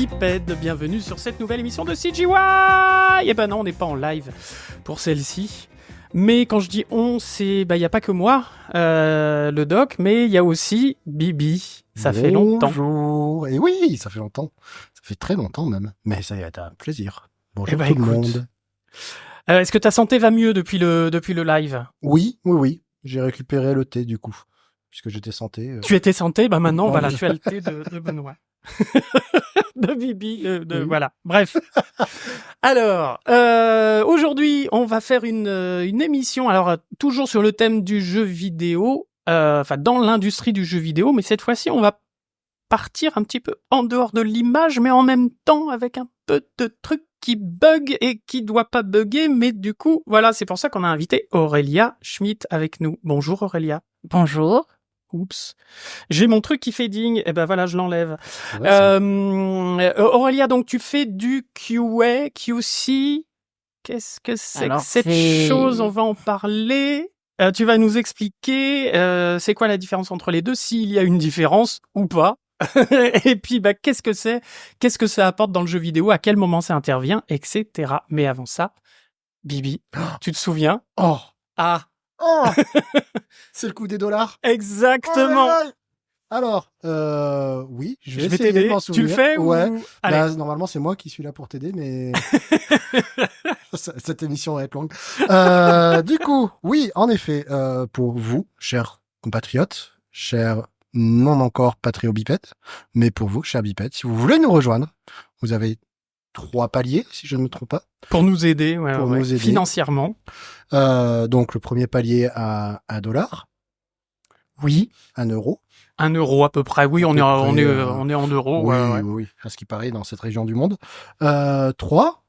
bipèdes, bienvenue sur cette nouvelle émission de CGY. Eh ben non, on n'est pas en live pour celle-ci. Mais quand je dis on, c'est il y a pas que moi, le doc, mais il y a aussi Bibi. Ça fait longtemps. Bonjour. Et oui, ça fait longtemps. Ça fait très longtemps même. Mais ça y est, un plaisir. Bonjour tout écoute, le monde. Est-ce que ta santé va mieux depuis le live? Oui. J'ai récupéré le thé du coup, puisque j'étais santé. Tu étais santé, maintenant voilà, tu as le thé de Benoît. De Bibi, Oui. voilà. Bref. Alors, aujourd'hui, on va faire une émission, alors toujours sur le thème du jeu vidéo, dans l'industrie du jeu vidéo, mais cette fois-ci, on va partir un petit peu en dehors de l'image, mais en même temps avec un peu de trucs qui bug et qui doit pas bugger, mais du coup, voilà, c'est pour ça qu'on a invité Aurélia Schmitt avec nous. Bonjour Aurélia. Bonjour. Oups. J'ai mon truc qui fait ding, et ben voilà, je l'enlève. Ouais, Aurélia, donc tu fais du QA, QC. Qu'est-ce que c'est Alors, que cette c'est- chose? On va en parler. Tu vas nous expliquer c'est quoi la différence entre les deux, s'il y a une différence ou pas. Et puis, qu'est-ce que c'est? Qu'est-ce que ça apporte dans le jeu vidéo? À quel moment ça intervient? Etc. Mais avant ça, Bibi, tu te souviens? Oh, Ah, c'est le coup des dollars. exactement. Aïe, aïe. Alors, oui, je vais Je vais essayer de t'aider. m'en Tu le souvenir. fais Ouais. ou... Allez. Normalement, c'est moi qui suis là pour t'aider, mais cette émission va être longue. Du coup, oui, en effet, pour vous, chers compatriotes, chers non encore patriobipèdes, mais pour vous, chers bipèdes, si vous voulez nous rejoindre, vous avez 3 paliers, si je ne me trompe pas. Pour nous aider, ouais, Pour ouais, nous aider. financièrement. Donc, le premier palier à $1, Oui. 1 euro. 1 euro à peu près. Oui, À on peu est près, en euros. Oui, ouais. oui, à ce qui paraît dans cette région du monde. 3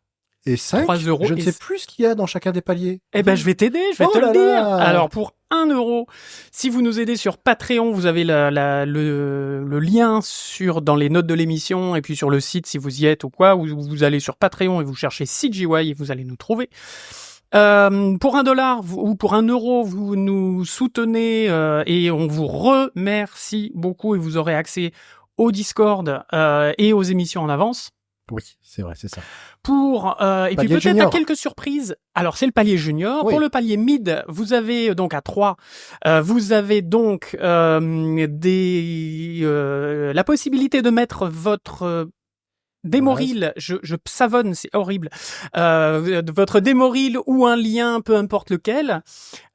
et 5. 3 euros Je ne et sais c- plus ce qu'il y a dans chacun des paliers. Eh ben, je vais t'aider, je vais Oh te le là dire. là. Alors, pour 1 euro, si vous nous aidez sur Patreon, vous avez le lien dans les notes de l'émission et puis sur le site si vous y êtes ou quoi, ou vous allez sur Patreon et vous cherchez CGY et vous allez nous trouver. Pour $1 ou pour 1 euro, vous nous soutenez et on vous remercie beaucoup et vous aurez accès au Discord et aux émissions en avance. Oui, c'est vrai, c'est ça. Et puis Palier peut-être junior. à quelques surprises. Alors c'est le palier junior. Oui. Pour le palier mid, vous avez donc à 3, vous avez donc la possibilité de mettre votre démo reel, je savonne, c'est horrible. Votre démo reel ou un lien, peu importe lequel.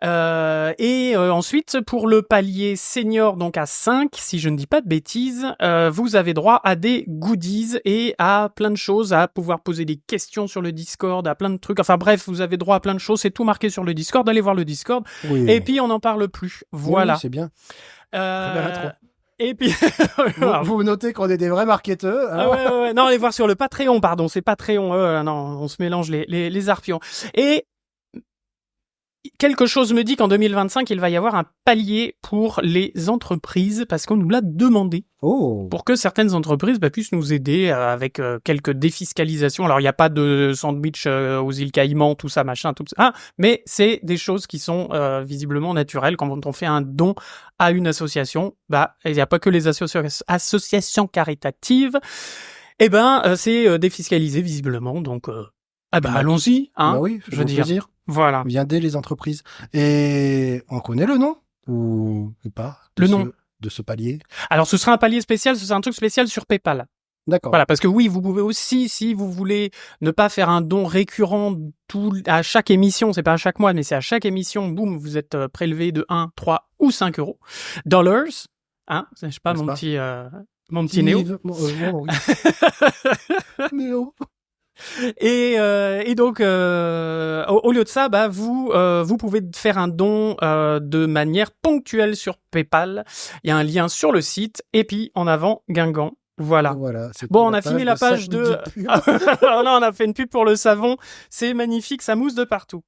Ensuite, pour le palier senior, donc à 5, si je ne dis pas de bêtises, vous avez droit à des goodies et à plein de choses, à pouvoir poser des questions sur le Discord, à plein de trucs. Enfin bref, vous avez droit à plein de choses. C'est tout marqué sur le Discord. Allez voir le Discord. Oui. Et puis, on n'en parle plus. Voilà. Oui, c'est bien. Très belle intro. Et puis... Vous notez qu'on est des vrais marketeurs. Ah ouais. Non, allez voir sur le Patreon, pardon. C'est Patreon. Non, on se mélange les arpions. Et quelque chose me dit qu'en 2025, il va y avoir un palier pour les entreprises parce qu'on nous l'a demandé. Oh. Pour que certaines entreprises puissent nous aider avec quelques défiscalisations. Alors, il n'y a pas de sandwich aux îles Caïmans, tout ça, machin, tout ça. Ah, mais c'est des choses qui sont visiblement naturelles. Quand on fait un don à une association, il n'y a pas que les associations caritatives. C'est défiscalisé visiblement. Donc, allons-y. Hein, Oui, je veux dire. Plaisir. Voilà. Viendez les entreprises. Et on connaît le nom ou pas nom de ce palier. Alors, ce sera un palier spécial, ce sera un truc spécial sur PayPal. D'accord. Voilà, parce que oui, vous pouvez aussi, si vous voulez ne pas faire un don récurrent à chaque émission, c'est pas à chaque mois, mais c'est à chaque émission, boum, vous êtes prélevé de 1, 3 ou 5 euros. Dollars, hein, je sais pas, mon petit Néo. Oui. Néo. Et donc, au lieu de ça, vous pouvez faire un don de manière ponctuelle sur PayPal. Il y a un lien sur le site. Et puis, en avant, Guingamp. Voilà. Bon, on a fini la page de... Non, on a fait une pub pour le savon. C'est magnifique, ça mousse de partout.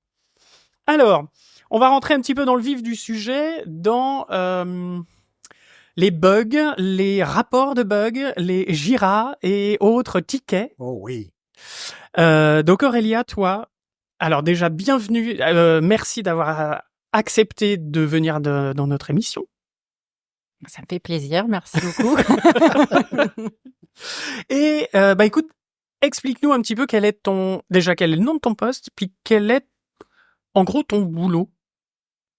Alors, on va rentrer un petit peu dans le vif du sujet, dans les bugs, les rapports de bugs, les GIRA et autres tickets. Oh oui. Donc Aurélia, toi, alors déjà bienvenue, merci d'avoir accepté de venir dans notre émission. Ça me fait plaisir, merci beaucoup. Et bah écoute, explique-nous un petit peu quel est le nom de ton poste, puis quel est, en gros, ton boulot,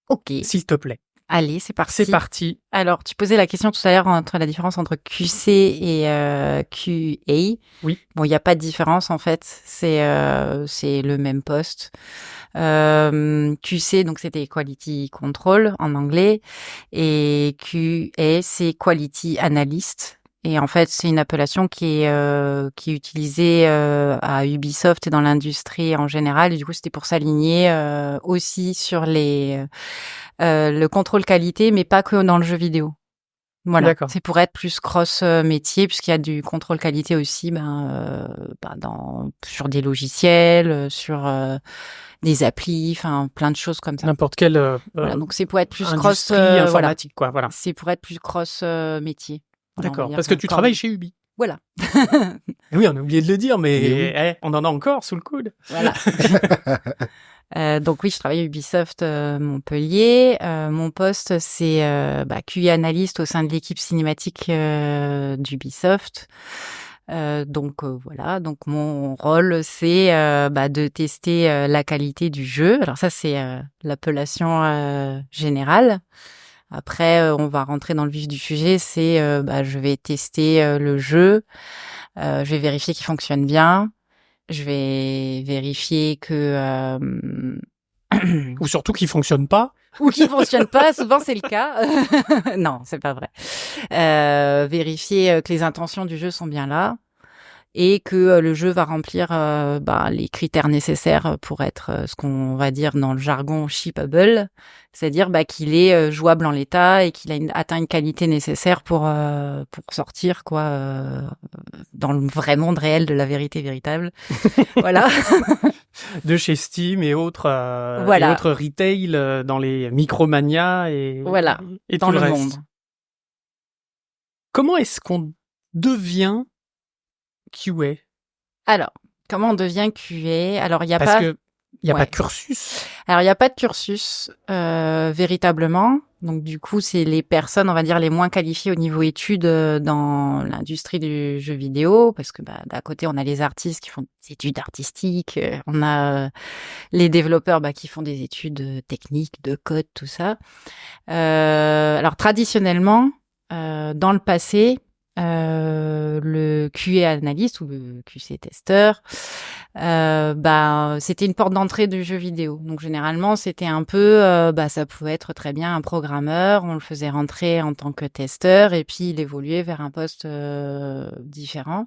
Ok, s'il te plaît. allez, c'est parti. C'est parti. Alors, tu posais la question tout à l'heure entre la différence entre QC et QA. Oui. Bon, il n'y a pas de différence en fait. C'est le même poste. QC, donc c'était Quality Control en anglais, et QA, c'est Quality Analyst. Et en fait, c'est une appellation qui est utilisée à Ubisoft et dans l'industrie en général. Et du coup, c'était pour s'aligner aussi sur le contrôle qualité, mais pas que dans le jeu vidéo. Voilà, D'accord. c'est pour être plus cross métier, puisqu'il y a du contrôle qualité aussi, sur des logiciels, sur des applis, enfin plein de choses comme ça. N'importe quel Voilà, donc c'est pour être plus cross industrie informatique, quoi. Voilà. C'est pour être plus cross métier. Voilà, on va D'accord. dire Parce que tu encore- travailles chez Ubi. Voilà. Oui, on a oublié de le dire, mais Mais oui. on en a encore sous le coude. Voilà. Donc oui, je travaille à Ubisoft Montpellier. Mon poste, c'est QA analyste au sein de l'équipe cinématique d'Ubisoft. Voilà. Donc mon rôle, c'est de tester la qualité du jeu. Alors ça, c'est l'appellation générale. Après, on va rentrer dans le vif du sujet. C'est je vais tester le jeu. Je vais vérifier qu'il fonctionne bien. Je vais vérifier que Ou surtout qui fonctionne pas. ou qui fonctionne pas. Souvent, c'est le cas. Non, c'est pas vrai. Vérifier que les intentions du jeu sont bien là et que le jeu va remplir les critères nécessaires pour être ce qu'on va dire dans le jargon shippable, c'est-à-dire qu'il est jouable en l'état et qu'il a atteint une qualité nécessaire pour sortir dans le vrai monde réel de la vérité véritable. Voilà. De chez Steam et autres, Voilà. et autres retail dans les Micromania Voilà. et Dans tout le le reste. monde. Comment est-ce qu'on devient QA? Alors, comment on devient QA? Alors, il y a Parce pas. que il y a Ouais. pas de cursus. Alors, il n'y a pas de cursus véritablement. Donc, du coup, c'est les personnes, on va dire, les moins qualifiées au niveau études dans l'industrie du jeu vidéo. Parce que d'un côté, on a les artistes qui font des études artistiques. On a les développeurs qui font des études techniques, de code, tout ça. Alors, traditionnellement, dans le passé, le QA analyste ou le QC testeur, c'était une porte d'entrée du jeu vidéo. Donc généralement, c'était un peu, ça pouvait être très bien un programmeur, on le faisait rentrer en tant que testeur et puis il évoluait vers un poste différent.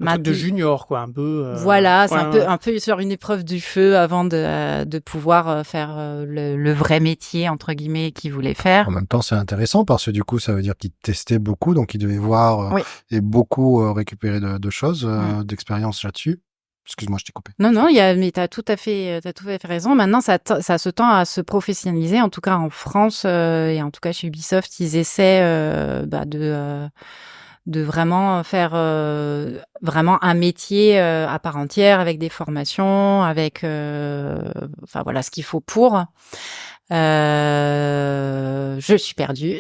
Un truc de junior, quoi, un peu. Voilà, c'est ouais. un peu sur une épreuve du feu avant de pouvoir faire le vrai métier entre guillemets qu'il voulait faire. En même temps, c'est intéressant parce que du coup, ça veut dire qu'il testait beaucoup, donc il devait voir Oui. et beaucoup récupérer de choses, d'expérience là-dessus. Excuse-moi, je t'ai coupé. Non, mais t'as tout à fait raison. Maintenant, ça se tend à se professionnaliser. En tout cas, en France et en tout cas chez Ubisoft, ils essaient de vraiment faire vraiment un métier à part entière avec des formations, avec ce qu'il faut pour. Je suis perdue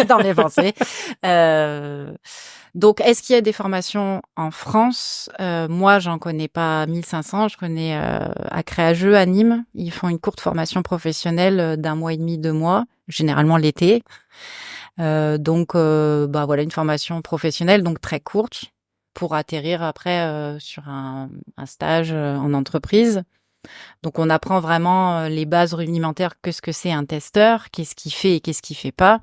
dans mes pensées. Donc, est-ce qu'il y a des formations en France? Moi, j'en connais pas 1500. Je connais à Créageux à Nîmes. Ils font une courte formation professionnelle d'1 mois et demi, 2 mois, généralement l'été. Une formation professionnelle, donc très courte, pour atterrir après sur un stage en entreprise. Donc, on apprend vraiment les bases rudimentaires, qu'est-ce que c'est un testeur, qu'est-ce qu'il fait et qu'est-ce qu'il fait pas.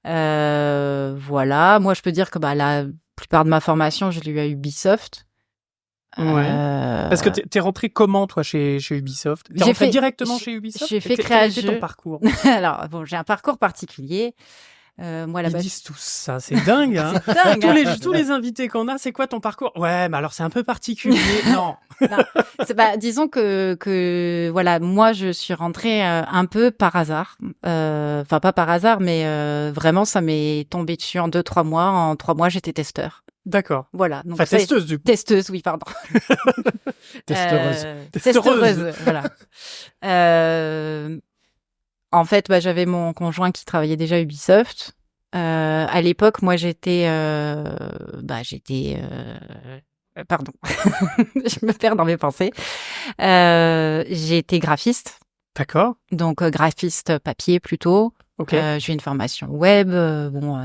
Voilà. Moi, je peux dire que la plupart de ma formation, je l'ai eu à Ubisoft. Ouais. Parce que t'es rentré comment, toi, chez Ubisoft? T'es rentré directement chez Ubisoft? J'ai fait Quel était Créageux. ton parcours? Alors, j'ai un parcours particulier. Moi, Ils disent tous ça, c'est dingue, hein. C'est dingue, tous les invités qu'on a, c'est quoi ton parcours? Ouais, mais alors c'est un peu particulier. Non. Disons que voilà, moi je suis rentrée un peu par hasard. Enfin pas par hasard, mais vraiment ça m'est tombé dessus en 2-3 mois. En 3 mois, j'étais testeur. D'accord. Voilà. Donc, testeuse du coup. Testeuse, oui, pardon. Testeuse. Testeuse, voilà. En fait, j'avais mon conjoint qui travaillait déjà à Ubisoft. À l'époque, moi, pardon, je me perds dans mes pensées. J'ai été graphiste, D'accord. donc graphiste papier plutôt. Ok. J'ai une formation web,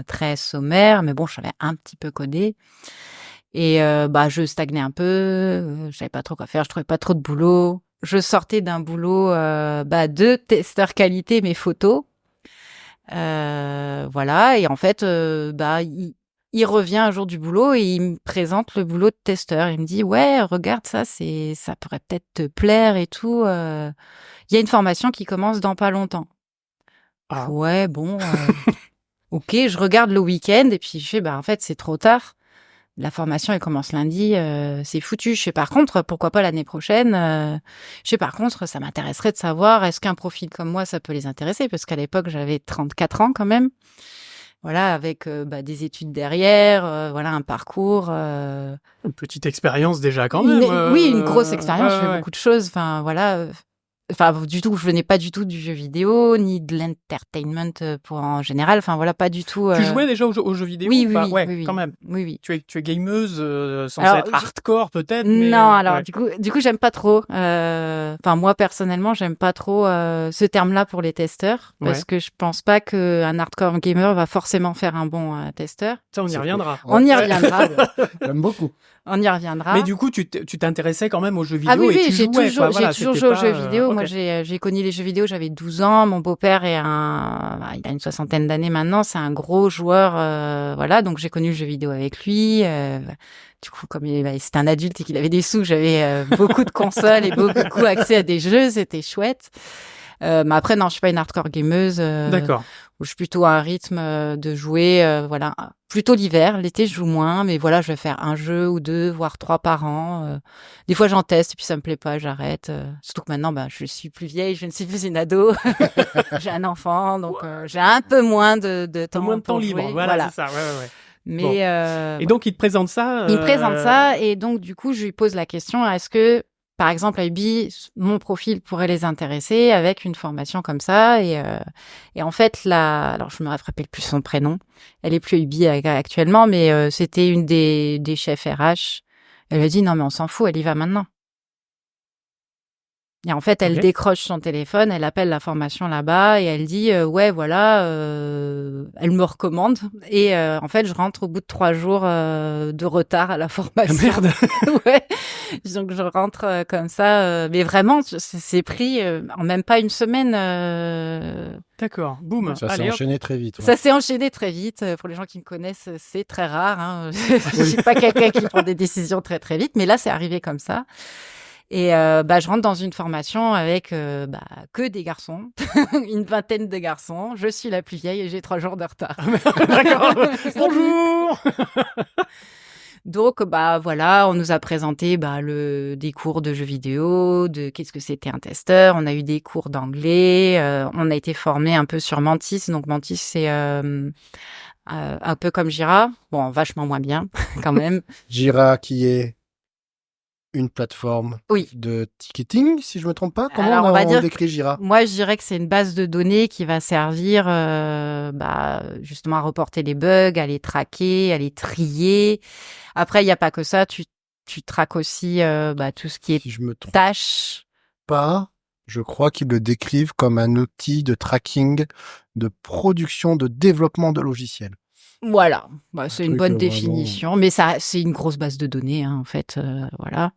très sommaire, mais bon, je savais un petit peu coder. Et je stagnais un peu, je savais pas trop quoi faire, je trouvais pas trop de boulot. Je sortais d'un boulot de testeur qualité mes photos. Voilà, et en fait, il revient un jour du boulot et il me présente le boulot de testeur. Il me dit ouais, regarde ça, ça pourrait peut-être te plaire et tout. Il y a une formation qui commence dans pas longtemps. Ah. Ouais, bon, ok, je regarde le week-end et puis je fais en fait c'est trop tard. La formation elle commence lundi, c'est foutu. Je sais par contre pourquoi pas l'année prochaine. Je sais par contre ça m'intéresserait de savoir est-ce qu'un profil comme moi ça peut les intéresser parce qu'à l'époque j'avais 34 ans quand même. Voilà, avec des études derrière, voilà un parcours. Une petite expérience déjà quand même. Oui, une grosse expérience. Ouais, Je fais beaucoup de choses. Enfin voilà. Enfin, du tout, je venais pas du tout du jeu vidéo, ni de l'entertainment en général. Enfin, voilà, pas du tout. Tu jouais déjà aux jeux vidéo Oui, ou pas? oui, Ouais, oui, quand même. oui. Tu es gameuse sans Alors, être hardcore peut-être, mais non, alors ouais. du coup, j'aime pas trop. Enfin, moi personnellement, j'aime pas trop ce terme-là pour les testeurs parce que je pense pas qu'un hardcore gamer va forcément faire un bon testeur. Ça, on y reviendra. On y reviendra. J'aime beaucoup. On y reviendra. Mais du coup, tu t'intéressais quand même aux jeux vidéo Ah oui, et tu j'ai jouais, toujours, quoi. Voilà, j'ai toujours c'était joué aux pas, jeux vidéo. ok. Moi, j'ai connu les jeux vidéo, j'avais 12 ans. Mon beau-père il a une 60aine d'années maintenant. C'est un gros joueur, voilà. Donc, j'ai connu le jeu vidéo avec lui. Du coup, comme c'était un adulte et qu'il avait des sous, j'avais beaucoup de consoles et beaucoup accès à des jeux. C'était chouette. Mais après, non, je suis pas une hardcore gameuse. D'accord. Je suis plutôt à un rythme de jouer, voilà, plutôt l'hiver. L'été, je joue moins, mais voilà, je vais faire un jeu ou deux, voire 3 par an. Des fois, j'en teste et puis ça me plaît pas, j'arrête. Surtout que maintenant, je suis plus vieille, je ne suis plus une ado. J'ai un enfant, donc j'ai un peu moins de temps. Moins de temps pour libre. jouer. Voilà, c'est ça. Ouais. Mais Et donc, il te présente ça. il me présente ça et donc du coup, je lui pose la question est-ce que par exemple, à Ubi, mon profil pourrait les intéresser avec une formation comme ça. Et en fait, alors je me rappelle plus son prénom. Elle est plus à Ubi actuellement, mais c'était une des chefs RH. Elle a dit non, mais on s'en fout, elle y va maintenant. Et en fait, elle décroche son téléphone, elle appelle la formation là-bas et elle dit ouais, voilà, elle me recommande. Et en fait, je rentre au bout de 3 jours de retard à la formation. Ah, merde. Ouais. Donc je rentre comme ça, mais vraiment, c'est pris en même pas une semaine. D'accord. Boum. Ça s'est enchaîné très vite. Ouais. Ça s'est enchaîné très vite. Pour les gens qui me connaissent, c'est très rare. Hein. Je suis pas quelqu'un qui prend des décisions très très vite, mais là, c'est arrivé comme ça. Et je rentre dans une formation avec que des garçons, une vingtaine de garçons. Je suis la plus vieille et j'ai 3 jours de retard. D'accord. Bonjour. Donc voilà, on nous a présenté des cours de jeux vidéo, de qu'est-ce que c'était un testeur. On a eu des cours d'anglais. On a été formé un peu sur Mantis. Donc Mantis, c'est un peu comme Jira. Bon, vachement moins bien quand même. Jira qui est une plateforme de ticketing, si je me trompe pas. Comment alors, on décrit Jira? Moi, je dirais que c'est une base de données qui va servir justement à reporter les bugs, à les traquer, à les trier. Après, il n'y a pas que ça. Tu traques aussi tout ce qui est si je me trompe tâches. Pas, je crois qu'ils le décrivent comme un outil de tracking, de production, de développement de logiciels. Voilà, c'est une bonne vraiment... définition, mais ça, c'est une grosse base de données, hein, en fait, voilà.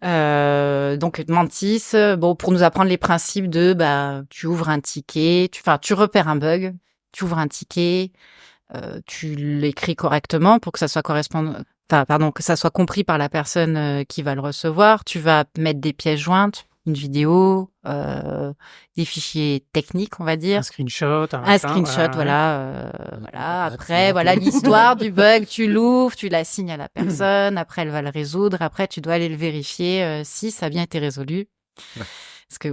Donc Mantis, pour nous apprendre les principes de, tu ouvres un ticket, tu repères un bug, tu ouvres un ticket, tu l'écris correctement pour que ça soit que ça soit compris par la personne qui va le recevoir. Tu vas mettre des pièces jointes, une vidéo, des fichiers techniques, on va dire. Un screenshot. Un screenshot, voilà. Après, voilà l'histoire du bug. Tu l'ouvres, tu la signes à la personne. Après, elle va le résoudre. Après, tu dois aller le vérifier si ça a bien été résolu. Ouais. Parce que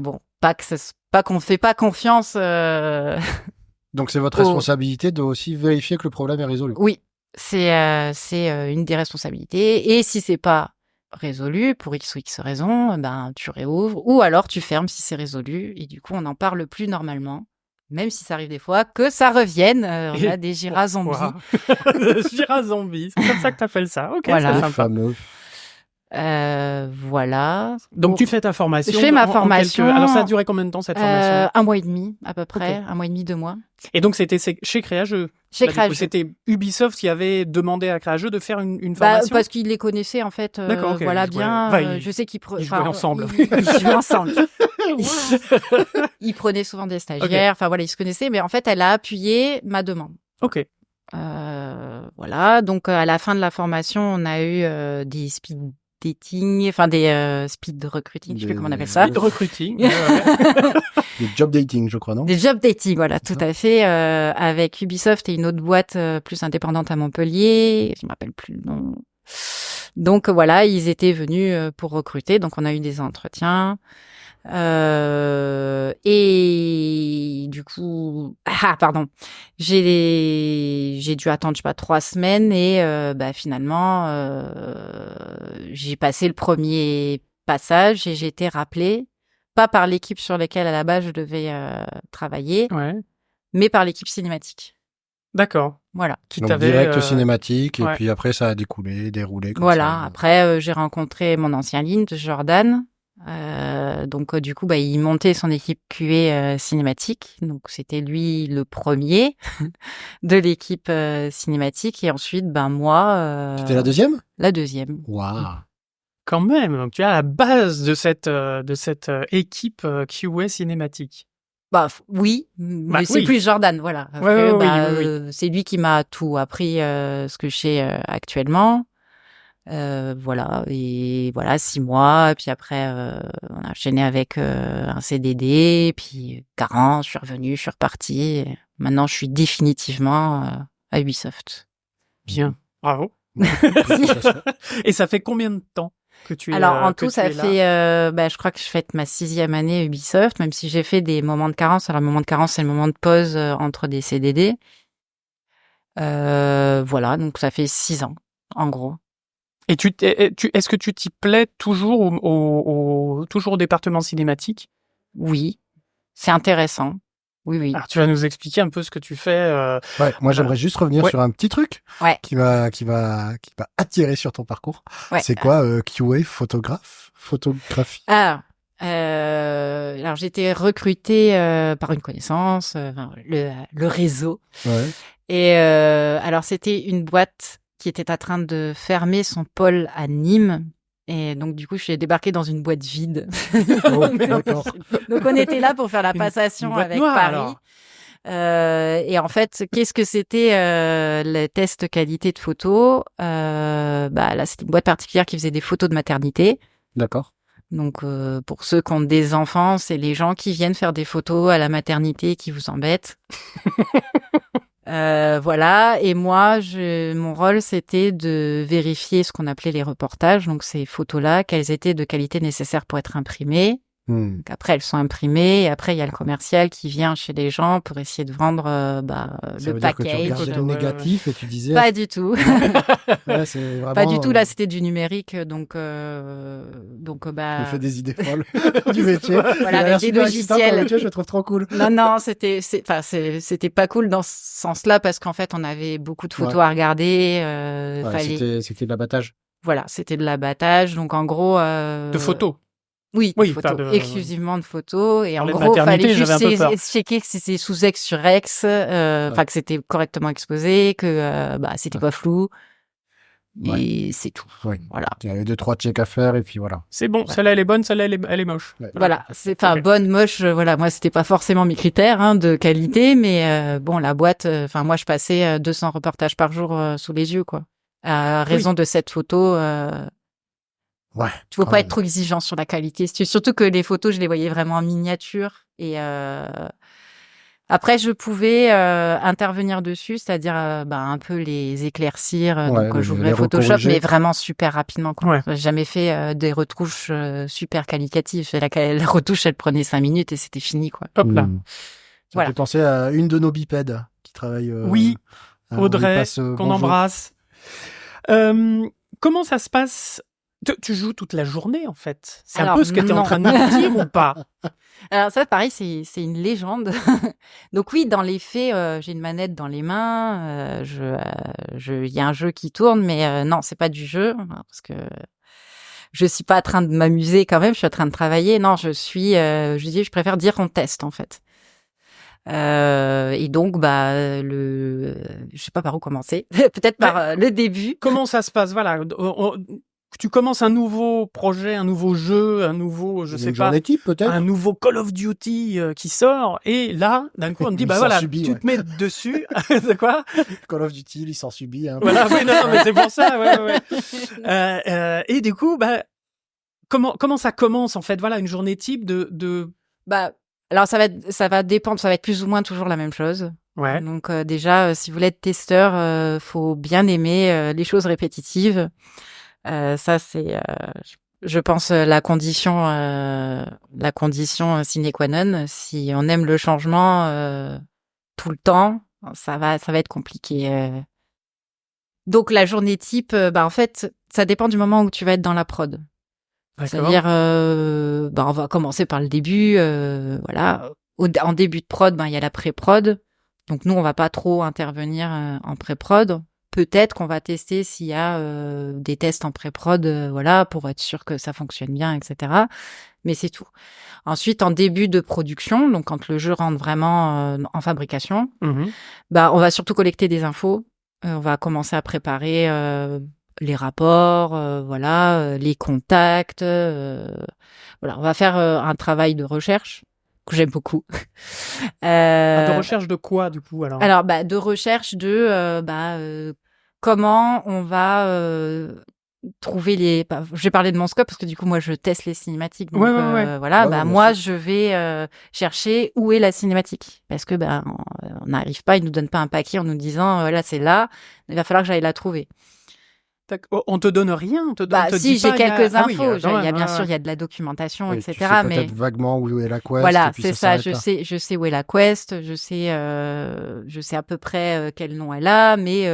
pas qu'on fait pas confiance. Donc, c'est votre responsabilité de aussi vérifier que le problème est résolu. Oui, c'est une des responsabilités. Et si c'est pas résolu pour X ou X raison, tu réouvres ou alors tu fermes si c'est résolu et du coup on n'en parle plus normalement. même si ça arrive des fois, que ça revienne. On a des Jira zombies. Wow. Jira zombies, c'est comme ça que t'appelles ça. Ok, Voilà. c'est Le sympa. fameux. Voilà. Donc tu fais ta formation. Je fais ma formation. Alors ça a duré combien de temps cette formation? 1 mois et demi à peu près, Ok. 1 mois et demi, 2 mois. Et donc c'était chez Créageux. Chez Bah, du coup, Créageux. c'était Ubisoft qui avait demandé à Créageux de faire une Bah, formation. parce qu'ils les connaissaient en fait. D'accord, ok. Voilà Ils jouaient- bien. enfin, Je sais qu'ils ils jouaient ensemble. Ils jouaient ensemble. Ils prenaient souvent des stagiaires. Enfin voilà, ils se connaissaient. Mais en fait, elle a appuyé ma demande. Ok. Voilà. Donc à la fin de la formation, on a eu des speed dating, enfin des speed recruiting. Je sais plus comment on appelle ça. Speed recruiting. Ouais, ouais. Le job dating, je crois, non? Des job dating, voilà, tout à fait, avec Ubisoft et une autre boîte plus indépendante à Montpellier. Je me rappelle plus le nom. Donc voilà, ils étaient venus pour recruter. Donc on a eu des entretiens. Et du coup, pardon, j'ai dû attendre, je sais pas, 3 semaines et finalement, j'ai passé le premier passage et j'ai été rappelée, pas par l'équipe sur laquelle à la base je devais travailler, Ouais. mais par l'équipe cinématique. D'accord. Voilà. Qui Donc t'avait, direct cinématique, et ouais. puis après ça a déroulé comme Voilà. ça. Après, j'ai rencontré mon ancien lead, Jordan. Donc du coup, il montait son équipe QA cinématique. Donc c'était lui le premier de l'équipe cinématique. Et ensuite, moi. C'était la deuxième? La deuxième. Waouh. Quand même. Donc tu es à la base de cette équipe QA cinématique. Oui, mais c'est oui. plus Jordan, voilà. Parce Ouais, que, oui. c'est lui qui m'a tout appris, ce que je sais actuellement. Voilà, et voilà, 6 mois, puis après, on a enchaîné avec un CDD, puis carence, je suis revenue, je suis repartie. Et maintenant, je suis définitivement à Ubisoft. Bien. Bravo. Et ça fait combien de temps que tu es Alors, en que tout, tu ça es là fait, je crois que je fête ma 6e année à Ubisoft, même si j'ai fait des moments de carence. Alors, le moment de carence, c'est le moment de pause entre des CDD. Voilà, donc ça fait 6 ans, en gros. Et est-ce que tu t'y plais toujours toujours au département cinématique? Oui, c'est intéressant. Oui. Alors tu vas nous expliquer un peu ce que tu fais. Ouais, moi j'aimerais juste revenir Ouais. sur un petit truc Ouais. qui m'a attiré sur ton parcours. Ouais. C'est quoi QA photographie? Alors, j'ai été recrutée par une connaissance, le réseau. Ouais. Et alors, c'était une boîte qui était en train de fermer son pôle à Nîmes. Et donc, du coup, je suis débarquée dans une boîte vide. Oh, d'accord. Donc, on était là pour faire la Une passation boîte avec noire, Paris. alors. Et en fait, qu'est-ce que c'était les tests qualité de photos là, c'était une boîte particulière qui faisait des photos de maternité. D'accord. Donc, pour ceux qui ont des enfants, c'est les gens qui viennent faire des photos à la maternité qui vous embêtent. Voilà. Et moi, mon rôle, c'était de vérifier ce qu'on appelait les reportages. Donc, ces photos-là, qu'elles étaient de qualité nécessaire pour être imprimées. Donc après, elles sont imprimées. Et après, il y a le commercial qui vient chez les gens pour essayer de vendre Ça le veut dire que tu package. regardais le négatif et tu disais... Pas du tout. Ouais, c'est vraiment, Pas du tout. Là, c'était du numérique. Donc, Je fais des idées folles du métier. Voilà, Il a l'air avec des super excitant comme logiciels. métier, je le trouve trop cool. Non, c'était pas cool dans ce sens-là parce qu'en fait, on avait beaucoup de photos Ouais. à regarder. C'était de l'abattage. Voilà, c'était de l'abattage. Donc, en gros. De photos. Oui, Oui, photos, pas de- exclusivement de photos. Et en Parler de gros, il maternité, fallait juste j'avais un peu peur. checker que c'était sous ex sur ex, enfin que c'était correctement exposé, que c'était pas flou. Ouais. Et c'est tout. Oui. Voilà. Il y avait 2-3 checks à faire et puis voilà. C'est bon, Ouais. celle-là elle est bonne, celle-là elle est moche. Ouais. Voilà, c'est enfin Ok. bonne, moche. Voilà, moi c'était pas forcément mes critères de qualité, mais bon, la boîte. Enfin, moi je passais 200 reportages par jour sous les yeux, quoi. À raison de cette photo. Ouais. Tu faut quand pas même. être trop exigeant sur la qualité. Surtout que les photos, je les voyais vraiment en miniature. Et après, je pouvais intervenir dessus, c'est-à-dire un peu les éclaircir. Ouais, donc, les j'ouvrais Photoshop, recorriger. mais vraiment super rapidement. Quoi. Ouais. J'ai jamais fait des retouches super qualitatives. La retouche, elle prenait 5 minutes et c'était fini, quoi. Hop là. Ça Voilà. fait penser à une de nos bipèdes qui travaille. Oui, on lui Audrey, passe, qu'on bonjour. embrasse. Comment ça se passe Tu joues toute la journée, en fait. C'est un Alors, peu ce que tu es en non. train de me dire ou pas? Alors ça, pareil, c'est une légende. Donc oui, dans les faits, j'ai une manette dans les mains, il y a un jeu qui tourne, mais non, c'est pas du jeu, parce que je suis pas en train de m'amuser quand même, je suis en train de travailler. Non, je préfère dire qu'on teste, en fait. Et donc, je sais pas par où commencer. Peut-être par le début. Comment ça se passe? Voilà. Tu commences un nouveau projet, un nouveau jeu, un nouveau, je sais Une pas, journée type, peut-être. un nouveau Call of Duty qui sort, et là, d'un coup, on me dit, bah Licence voilà, subie, tu ouais. te mets dessus. C'est quoi? Call of Duty, licence subie. Hein. Voilà, oui, non, mais c'est pour ça, ouais. Et du coup, comment ça commence, en fait? Voilà, une journée type de... Bah, alors ça va dépendre, ça va être plus ou moins toujours la même chose. Ouais. Donc déjà, si vous voulez être testeur, faut bien aimer les choses répétitives. Ça c'est, je pense, la condition sine qua non. Si on aime le changement tout le temps, ça va être compliqué. Donc la journée type, en fait, ça dépend du moment où tu vas être dans la prod. D'accord. C'est-à-dire, on va commencer par le début. Voilà, en début de prod, il y a la pré-prod. Donc nous, on va pas trop intervenir en pré-prod. Peut-être qu'on va tester s'il y a des tests en pré-prod, voilà, pour être sûr que ça fonctionne bien, etc. Mais c'est tout. Ensuite, en début de production, donc quand le jeu rentre vraiment en fabrication, Mhm. on va surtout collecter des infos. On va commencer à préparer les rapports, les contacts. Voilà, on va faire un travail de recherche que j'aime beaucoup. De recherche de quoi, du coup, alors? Alors, de recherche de comment on va trouver les... je vais parler de mon scope parce que du coup, moi, je teste les cinématiques. Donc, Ouais. voilà, Ouais, bien moi, sûr. je vais chercher où est la cinématique. Parce que on n'arrive pas, ils nous donnent pas un paquet en nous disant, là, c'est là, il va falloir que j'aille la trouver. On te donne rien? On te Si, dit j'ai pas, il y a- quelques Ah oui, infos. quand Il y a même, bien ouais, sûr, ouais. il y a de la documentation, Oui, etc. tu sais Mais peut-être vaguement où est la quest. voilà, et puis c'est ça ça. s'arrête là. Je sais où est la quest. Je sais à peu près quel nom elle a, mais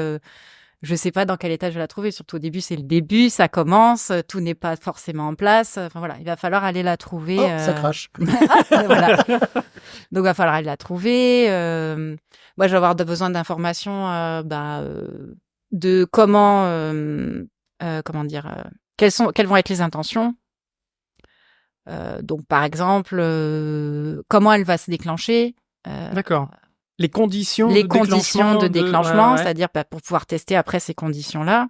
je sais pas dans quel état je vais la trouver. Surtout au début, c'est le début, ça commence, tout n'est pas forcément en place. Enfin voilà, il va falloir aller la trouver. Oh, ça crache. Voilà. Donc il va falloir aller la trouver. Moi, je vais avoir besoin d'informations, de comment dire, quelles vont être les intentions. Donc par exemple, comment elle va se déclencher. D'accord. Les conditions Les de conditions de déclenchement, ouais. c'est-à-dire pour pouvoir tester après ces conditions-là.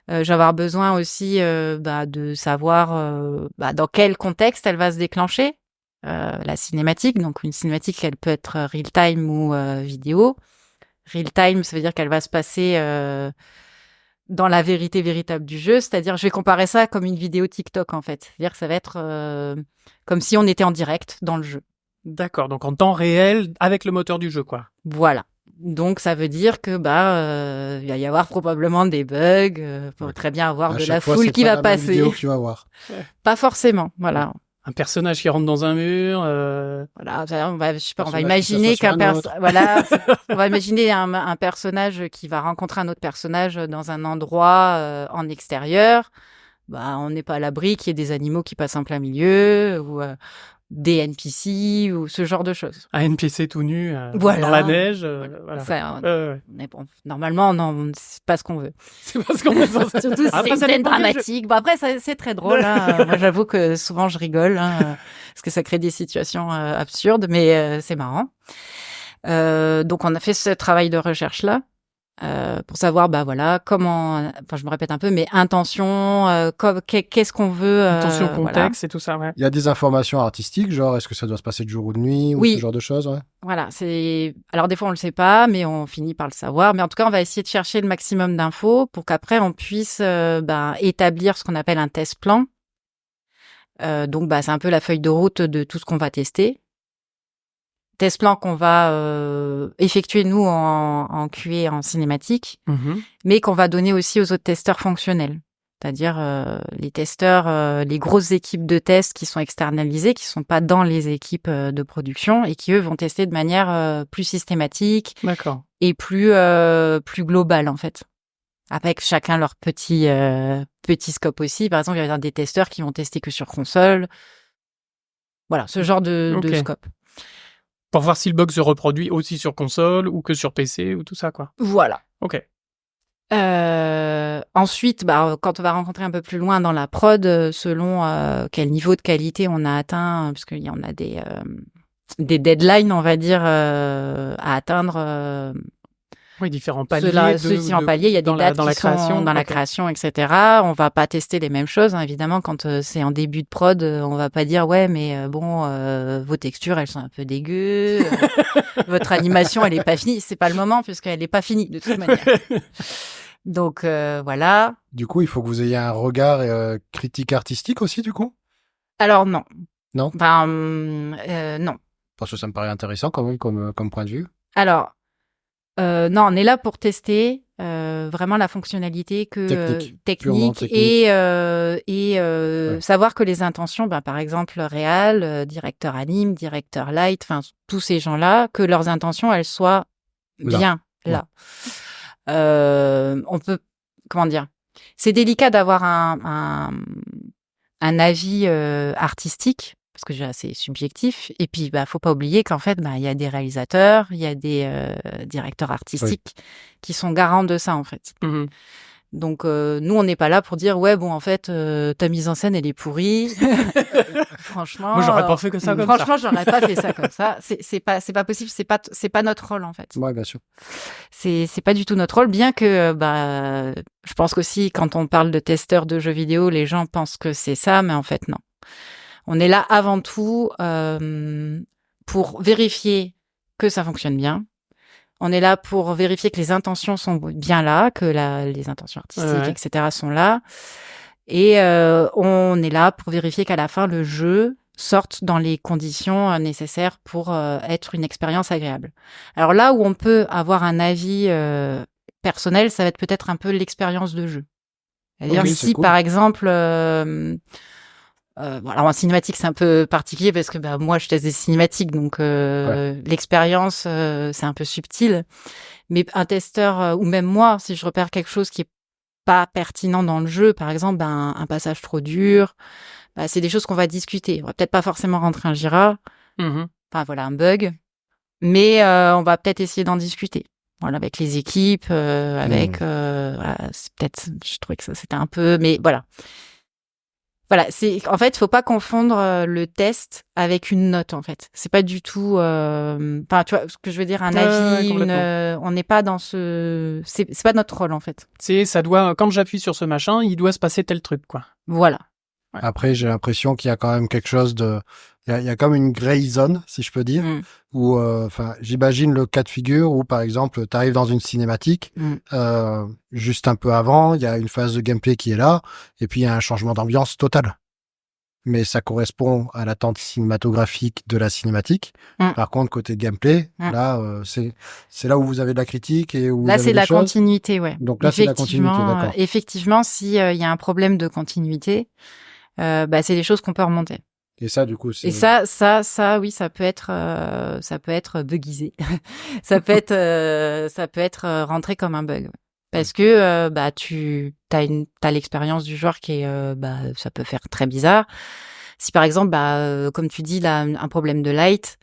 Je vais avoir besoin aussi de savoir dans quel contexte elle va se déclencher, la cinématique. Donc une cinématique, elle peut être real-time ou vidéo. Real-time, ça veut dire qu'elle va se passer dans la vérité véritable du jeu. C'est-à-dire, je vais comparer ça comme une vidéo TikTok, en fait. C'est-à-dire que ça va être comme si on était en direct dans le jeu. D'accord, donc en temps réel avec le moteur du jeu, quoi. Voilà. Donc ça veut dire que il va y avoir probablement des bugs, pour très bien avoir À de chaque la fois, foule c'est qui pas va la même passer. vidéo que tu vas voir. Pas forcément, voilà. Un personnage qui rentre dans un mur. Voilà, on va, je sais pas, on va Personnage qui imaginer s'assoit sur un autre. voilà, on va imaginer un personnage qui va rencontrer un autre personnage dans un endroit en extérieur. On n'est pas à l'abri qu'il y ait des animaux qui passent en plein milieu ou des NPC ou ce genre de choses. Un NPC tout nu Voilà. dans la neige. Voilà. Ça, Ouais. mais bon, normalement, non, c'est pas ce qu'on veut. C'est parce qu'on est censé... Surtout si c'est Après, une ça scène dépend quel jeu. dramatique. Bon, après, c'est très drôle. Moi, j'avoue que souvent, je rigole parce que ça crée des situations absurdes, mais c'est marrant. Donc, on a fait ce travail de recherche-là pour savoir, comment... Enfin, je me répète un peu, mais intention, qu'est-ce qu'on veut... Attention, voilà. contexte et tout ça, ouais. Il y a des informations artistiques, genre est-ce que ça doit se passer de jour ou de nuit ou Oui. ce genre de choses, ouais. Voilà, alors des fois on le sait pas, mais on finit par le savoir. Mais en tout cas, on va essayer de chercher le maximum d'infos pour qu'après on puisse établir ce qu'on appelle un test plan. Donc c'est un peu la feuille de route de tout ce qu'on va tester. Test plan qu'on va effectuer nous en QA, en cinématique, mais qu'on va donner aussi aux autres testeurs fonctionnels. C'est-à-dire les testeurs, les grosses équipes de tests qui sont externalisées, qui sont pas dans les équipes de production et qui, eux, vont tester de manière plus systématique D'accord. et plus globale, en fait. avec chacun leur petit scope aussi. Par exemple, il y a des testeurs qui vont tester que sur console. Voilà, ce genre de scope. Pour voir si le bug se reproduit aussi sur console ou que sur PC ou tout ça, quoi. Voilà. Ok. Ensuite, quand on va rencontrer un peu plus loin dans la prod, selon quel niveau de qualité on a atteint, parce qu'il y en a des deadlines, on va dire, à atteindre. Oui, différents paliers. Différents paliers, il y a des dates dans la qui sont création, dans la création, etc. On va pas tester les mêmes choses, hein, évidemment. Quand c'est en début de prod, on va pas dire ouais, mais vos textures, elles sont un peu dégueu. Votre animation, elle est pas finie. C'est pas le moment puisqu'elle est pas finie de toute manière. Donc voilà. Du coup, il faut que vous ayez un regard critique artistique aussi, du coup. Alors non. Non. Non. Parce que ça me paraît intéressant quand même comme point de vue. Alors. Non, on est là pour tester vraiment la fonctionnalité technique et Ouais. savoir que les intentions, par exemple réal, directeur anime, directeur light, enfin tous ces gens-là, que leurs intentions elles soient bien là. On peut, comment dire, c'est délicat d'avoir un avis artistique. Parce que déjà, c'est subjectif. Et puis, faut pas oublier qu'en fait, il y a des réalisateurs, il y a des directeurs artistiques qui sont garants de ça, en fait. Mm-hmm. Donc, nous, on n'est pas là pour dire, ouais, bon, en fait, ta mise en scène, elle est pourrie. Franchement. Moi, j'aurais pas fait que ça comme ça. Franchement, j'aurais pas fait ça comme ça. C'est pas possible. C'est pas notre rôle, en fait. Ouais, bien sûr. C'est pas du tout notre rôle, bien que, je pense qu'aussi, quand on parle de testeurs de jeux vidéo, les gens pensent que c'est ça, mais en fait, non. On est là avant tout pour vérifier que ça fonctionne bien. On est là pour vérifier que les intentions sont bien là, que les intentions artistiques, etc. sont là. Et on est là pour vérifier qu'à la fin, le jeu sorte dans les conditions nécessaires pour être une expérience agréable. Alors là où on peut avoir un avis personnel, ça va être peut-être un peu l'expérience de jeu. C'est-à-dire si, cool. Par exemple... alors en cinématique c'est un peu particulier parce que moi je teste des cinématiques donc l'expérience c'est un peu subtil, mais un testeur ou même moi si je repère quelque chose qui est pas pertinent dans le jeu, par exemple un passage trop dur, c'est des choses qu'on va discuter. On va peut-être pas forcément rentrer un Jira, enfin voilà un bug, mais on va peut-être essayer d'en discuter. Voilà, avec les équipes, avec c'est peut-être, je trouvais que ça c'était un peu, mais voilà. Voilà, en fait, faut pas confondre le test avec une note en fait. C'est pas du tout enfin tu vois ce que je veux dire, un avis, on n'est pas dans c'est pas notre rôle en fait. Ça doit, quand j'appuie sur ce machin, il doit se passer tel truc quoi. Voilà. Ouais. Après, j'ai l'impression qu'il y a quand même quelque chose il y a comme une gray zone, si je peux dire, où, j'imagine le cas de figure où, par exemple, tu arrives dans une cinématique, juste un peu avant, il y a une phase de gameplay qui est là, et puis il y a un changement d'ambiance total. Mais ça correspond à l'attente cinématographique de la cinématique. Par contre, côté gameplay, là, c'est là où vous avez de la critique et où là, vous avez c'est la choses. Continuité, ouais. Donc là, c'est la continuité, d'accord. Effectivement, s'il y a un problème de continuité, c'est des choses qu'on peut remonter. Et ça, du coup, c'est... Et ça, oui, ça peut être bugisé. ça peut être rentré comme un bug. Parce que, t'as l'expérience du joueur qui est, ça peut faire très bizarre. Si par exemple, comme tu dis, là, un problème de light,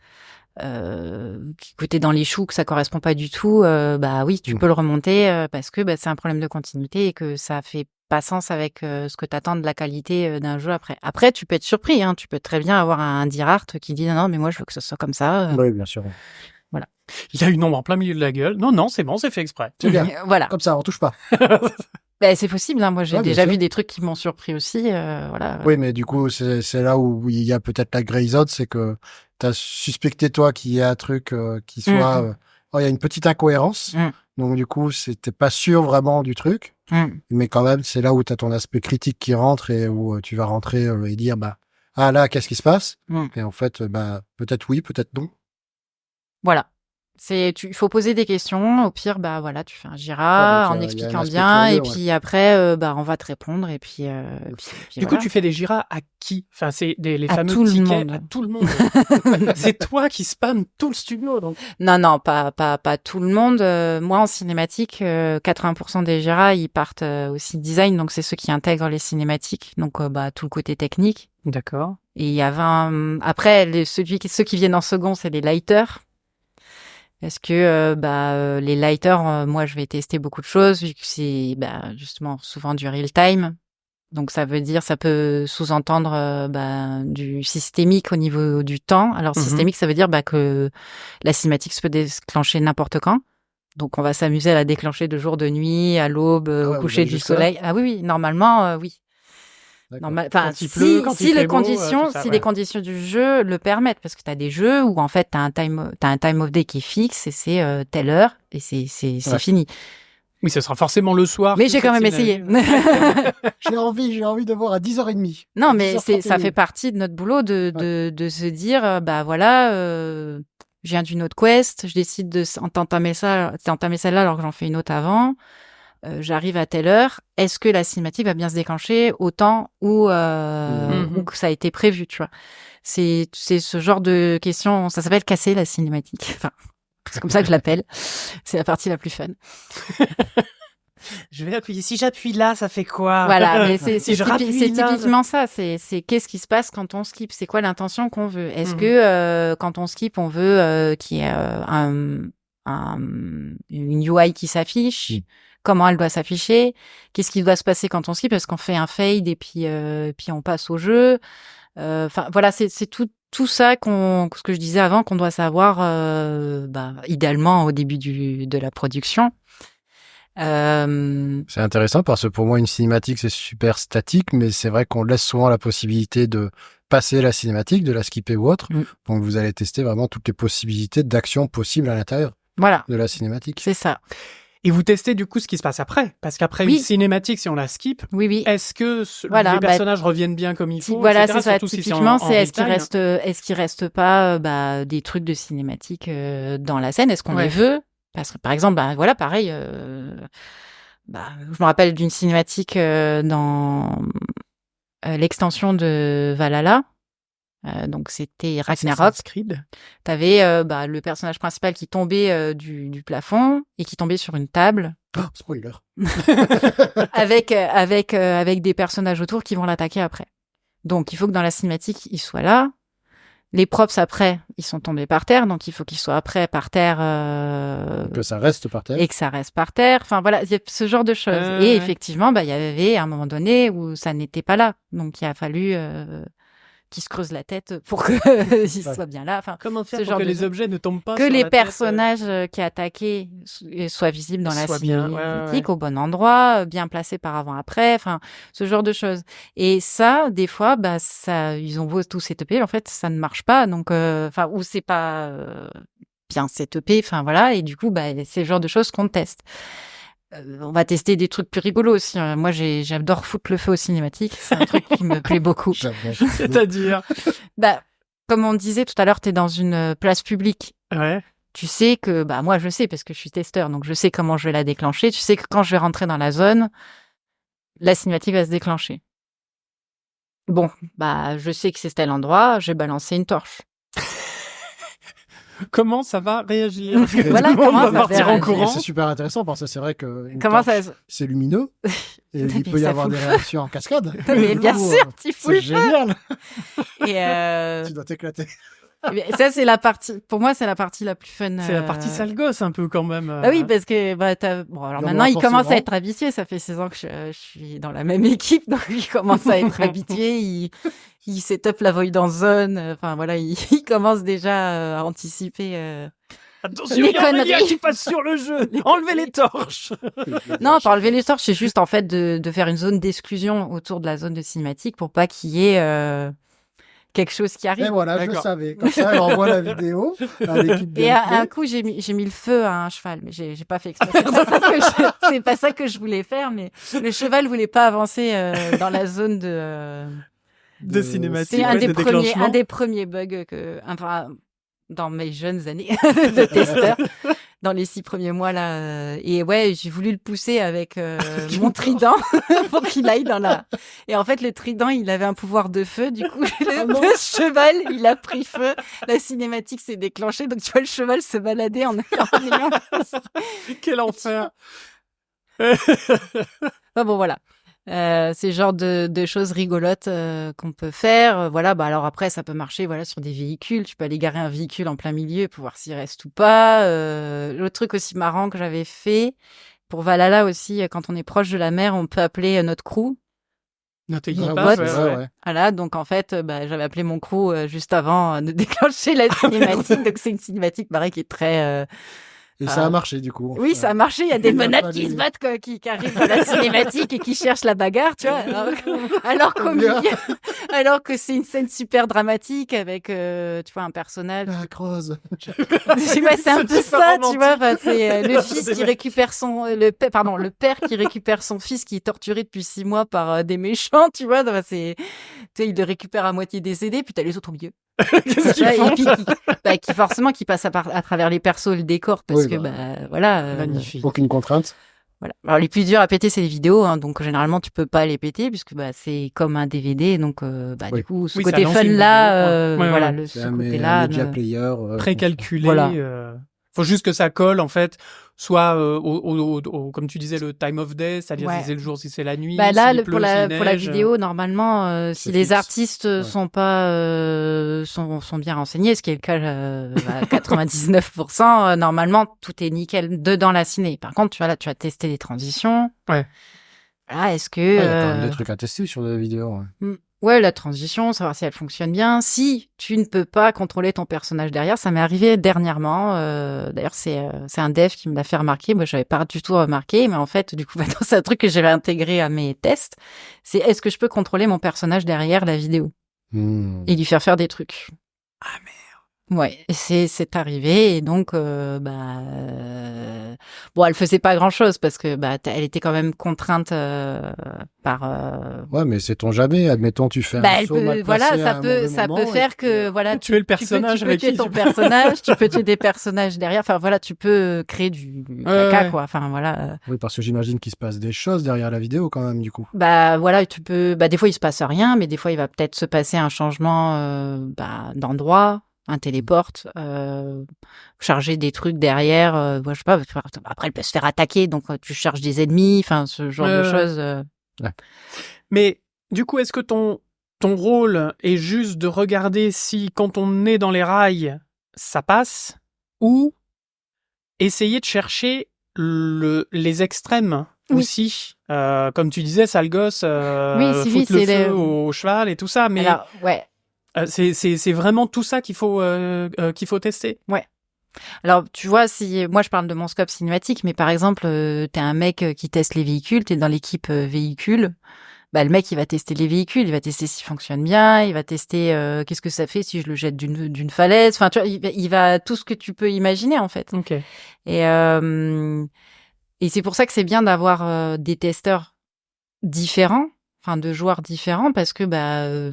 que t'es dans les choux, que ça correspond pas du tout, oui, tu peux le remonter parce que c'est un problème de continuité et que ça fait pas sens avec ce que t'attends de la qualité d'un jeu après. Après, tu peux être surpris, hein, tu peux très bien avoir un Dirart qui dit non, mais moi je veux que ce soit comme ça. Oui, bien sûr. Voilà. Il a une ombre en plein milieu de la gueule. Non, c'est bon, c'est fait exprès. C'est bien. Voilà. Comme ça, on touche pas. C'est possible, hein. Moi j'ai déjà vu des trucs qui m'ont surpris aussi, voilà. Oui, mais du coup, c'est là où il y a peut-être la grey zone, c'est que t'as suspecté toi qu'il y a un truc qui soit... il y a une petite incohérence. Donc du coup, c'était pas sûr vraiment du truc. Mais quand même, c'est là où t'as ton aspect critique qui rentre et où tu vas rentrer et dire, là, qu'est-ce qui se passe? Et en fait, peut-être oui, peut-être non. Voilà. Il faut poser des questions. Au pire, bah voilà, tu fais un Ouais, Jira donc, en il y a un expliquant aspect bien, curieux, et puis après, bah on va te répondre, et puis Du coup, voilà. tu fais des Jira à qui? Enfin, c'est les À fameux tout le tickets monde. à tout le monde. C'est toi qui spam tout le studio, donc. Non, pas tout le monde. Moi, en cinématique, 80% des Jira, ils partent aussi design, donc c'est ceux qui intègrent les cinématiques, donc bah tout le côté technique. D'accord. Et il y a 20... Après, ceux qui viennent en second, c'est les lighters. Parce que les lighters, moi, je vais tester beaucoup de choses, vu que c'est justement souvent du real time. Donc ça peut sous-entendre du systémique au niveau du temps. Alors systémique, ça veut dire que la cinématique se peut déclencher n'importe quand. Donc on va s'amuser à la déclencher de jour, de nuit, à l'aube, Ah au ouais, coucher vous allez du jusque-là soleil. Ah oui, normalement, oui. D'accord. Quand il pleut, quand il fait beau, tout ça, Si ouais. les conditions du jeu le permettent, parce que tu as des jeux où en fait tu as un time of day qui est fixe, et c'est telle heure, et c'est Ouais. fini. Oui, ce sera forcément le soir. Mais toute j'ai quand cette même essayé. synergie. J'ai envie de voir à 10h30. Non, À mais 10h31. ça fait partie de notre boulot de se dire, je viens d'une autre quest, je décide d'entamer celle-là alors que j'en fais une autre avant. J'arrive à telle heure. Est-ce que la cinématique va bien se déclencher au temps où que ça a été prévu, tu vois? C'est ce genre de questions. Ça s'appelle casser la cinématique. Enfin, c'est comme ça que je l'appelle. C'est la partie la plus fun. Je vais appuyer. Si j'appuie là, ça fait quoi? Voilà, mais c'est Si je rappuie là, typiquement ça. C'est qu'est-ce qui se passe quand on skip? C'est quoi l'intention qu'on veut? Est-ce que quand on skip, on veut qu'il y ait une UI qui s'affiche? Comment elle doit s'afficher? Qu'est-ce qui doit se passer quand on skip? Est-ce qu'on fait un fade et puis on passe au jeu? Enfin voilà, c'est tout ça ce que je disais avant, qu'on doit savoir idéalement au début de la production. C'est intéressant parce que pour moi, une cinématique, c'est super statique, mais c'est vrai qu'on laisse souvent la possibilité de passer la cinématique, de la skipper ou autre. Donc, vous allez tester vraiment toutes les possibilités d'action possibles à l'intérieur de la cinématique. C'est ça. Et vous testez du coup ce qui se passe après. Parce qu'après une cinématique, si on la skip, est-ce que les personnages reviennent bien comme il faut? Voilà, etc. c'est ça. Surtout si Typiquement, c'est est-ce qu'il reste pas des trucs de cinématique dans la scène? Est-ce qu'on les veut? Parce que par exemple, pareil. Je me rappelle d'une cinématique dans l'extension de Valhalla. Donc c'était Ragnarok. T'avais le personnage principal qui tombait du plafond et qui tombait sur une table. Oh, spoiler. avec des personnages autour qui vont l'attaquer après. Donc il faut que dans la cinématique il soit là. Les props après, ils sont tombés par terre, donc il faut qu'ils soient après par terre. Que ça reste par terre. Et que ça reste par terre. Enfin voilà, il y a ce genre de choses. Et effectivement, il y avait un moment donné où ça n'était pas là. Donc il a fallu qu'ils se creusent la tête pour qu'ils soient bien là. Enfin, comment faire pour que les objets ne tombent pas que sur les la personnages qui attaquaient soient visibles dans la cinématique, au bon endroit, bien placés par avant-après. Enfin, ce genre de choses. Et ça, des fois, ils ont beau tout setupé, en fait, ça ne marche pas. Donc, ou c'est pas bien setupé. Enfin voilà. Et du coup, c'est le genre de choses qu'on teste. On va tester des trucs plus rigolos aussi. Moi, j'adore foutre le feu aux cinématiques. C'est un truc qui me plaît beaucoup. C'est-à-dire comme on disait tout à l'heure, tu es dans une place publique. Ouais. Tu sais que, moi, je sais parce que je suis testeur, donc je sais comment je vais la déclencher. Tu sais que quand je vais rentrer dans la zone, la cinématique va se déclencher. Bon, je sais que c'est tel endroit, je vais balancer une torche. Comment ça va réagir? Voilà, comment ça va partir en courant. C'est super intéressant parce que c'est vrai que c'est lumineux et il peut y avoir des réactions en cascade. Mais bien sûr, tu fous le feu. C'est génial. Et tu dois t'éclater. Ça, c'est la partie. Pour moi, c'est la partie la plus fun. C'est la partie sale gosse un peu quand même. Oui, parce que maintenant il commence à être habitué. Ça fait 16 ans que je suis dans la même équipe, donc il commence à être habitué. Il set-up la voidance zone. Enfin voilà, il commence déjà à anticiper. Attention, il y a Amélia qui passe sur le jeu. Enlevez les torches. Non, pas enlever les torches, c'est juste en fait de faire une zone d'exclusion autour de la zone de cinématique pour pas qu'il y ait quelque chose qui arrive. Et voilà, je savais. Comme ça, elle envoie la vidéo à l'équipe. Et à un coup, j'ai mis le feu à un cheval, mais j'ai pas fait exprès. C'est pas ça que je voulais faire, mais le cheval voulait pas avancer dans la zone de cinématique. C'est un des premiers bugs dans mes jeunes années de testeur, dans les 6 premiers mois là. Et ouais, j'ai voulu le pousser avec mon trident pour qu'il aille dans la. Et en fait, le trident, il avait un pouvoir de feu. Du coup, le cheval, il a pris feu. La cinématique s'est déclenchée. Donc tu vois le cheval se balader en ayant. Quel enfer. Enfin, bon, voilà. C'est le genre de choses rigolotes qu'on peut faire. Voilà, bah alors après, ça peut marcher voilà, sur des véhicules. Tu peux aller garer un véhicule en plein milieu pour voir s'il reste ou pas. L'autre truc aussi marrant que j'avais fait, pour Valhalla aussi, quand on est proche de la mer, on peut appeler notre crew. Notre Nos équipage, bots. ouais. Voilà, donc en fait, j'avais appelé mon crew juste avant de déclencher la cinématique. Donc c'est une cinématique, pareil, qui est très... Et ça a marché, du coup. Oui, ça a marché. Il y a des Il a menottes fallu- qui se battent, quoi, qui arrivent dans la cinématique et qui cherchent la bagarre, tu vois. Alors qu'au milieu, alors que c'est une scène super dramatique avec, tu vois, un personnage. La creuse. Ouais, c'est un peu C'est ça, romantique. tu vois. Enfin, c'est le fils qui récupère le père qui récupère son fils qui est torturé depuis 6 mois par des méchants, tu vois. Enfin, tu sais, il le récupère à moitié décédé, puis t'as les autres au milieu. Qu'est-ce qu'ils Ouais, font et puis qui forcément qui passe à travers les persos, le décor, parce Oui, que bah. voilà. Magnifique. Aucune contrainte. Voilà. Alors les plus durs à péter, c'est les vidéos, hein, donc généralement tu peux pas les péter puisque c'est comme un DVD, donc Oui. du coup ce Oui, ça côté lance fun une là, vidéo, ouais. voilà, Ouais, C'est ce un côté-là. media player. Précalculé. Voilà. Faut juste que ça colle, en fait, soit comme tu disais, le time of day, c'est-à-dire Ouais. si c'est le jour, si c'est la nuit, Bah là, s'il pleut, s'il pour la neige. vidéo, normalement, si C'est les fixe. artistes Ouais. sont pas sont bien renseignés, ce qui est le cas à 99%, normalement tout est nickel dedans la ciné. Par contre, tu vois là, tu as testé les transitions. Ouais. Voilà, est-ce que Il y a quand même des trucs à tester sur la vidéo. Ouais. Ouais, la transition, savoir si elle fonctionne bien. Si tu ne peux pas contrôler ton personnage derrière, ça m'est arrivé dernièrement. D'ailleurs, c'est un dev qui me l'a fait remarquer. Moi, j'avais pas du tout remarqué, mais en fait, du coup, maintenant, c'est un truc que j'avais intégré à mes tests. C'est est-ce que je peux contrôler mon personnage derrière la vidéo et lui faire des trucs. Ah, merde. Ouais, et c'est arrivé et donc bon, elle faisait pas grand-chose parce que elle était quand même contrainte par Ouais, mais sait-on jamais. Admettons, tu fais un elle saut peut, mal voilà, placé à ça un peut mauvais moment, et faire puis, que voilà, tuer le personnage tu peux avec tuer qui ton tu- personnage, tu peux tuer des personnages derrière. Enfin voilà, tu peux créer du caca ouais. quoi. Enfin voilà. Oui, parce que j'imagine qu'il se passe des choses derrière la vidéo quand même, du coup. Voilà, tu peux. Des fois il se passe rien, mais des fois il va peut-être se passer un changement d'endroit, un téléporte, charger des trucs derrière. Je sais pas. Après elle peut se faire attaquer, donc tu charges des ennemis. Enfin ce genre de Ouais. choses. Mais du coup, est-ce que ton rôle est juste de regarder si, quand on est dans les rails, ça passe, ou essayer de chercher les extrêmes Oui. aussi, comme tu disais, sale gosse, Oui, Sylvie, foutre le c'est feu les- au cheval et tout ça, mais Alors ouais. c'est vraiment tout ça qu'il faut tester. Alors, tu vois, si moi je parle de mon scope cinématique, mais par exemple, t'es un mec qui teste les véhicules, t'es dans l'équipe véhicule, le mec il va tester les véhicules, il va tester s'ils fonctionnent bien, il va tester qu'est-ce que ça fait si je le jette d'une falaise. Enfin, tu vois, il va tout ce que tu peux imaginer en fait. Ok. Et c'est pour ça que c'est bien d'avoir des testeurs différents, enfin de joueurs différents, parce que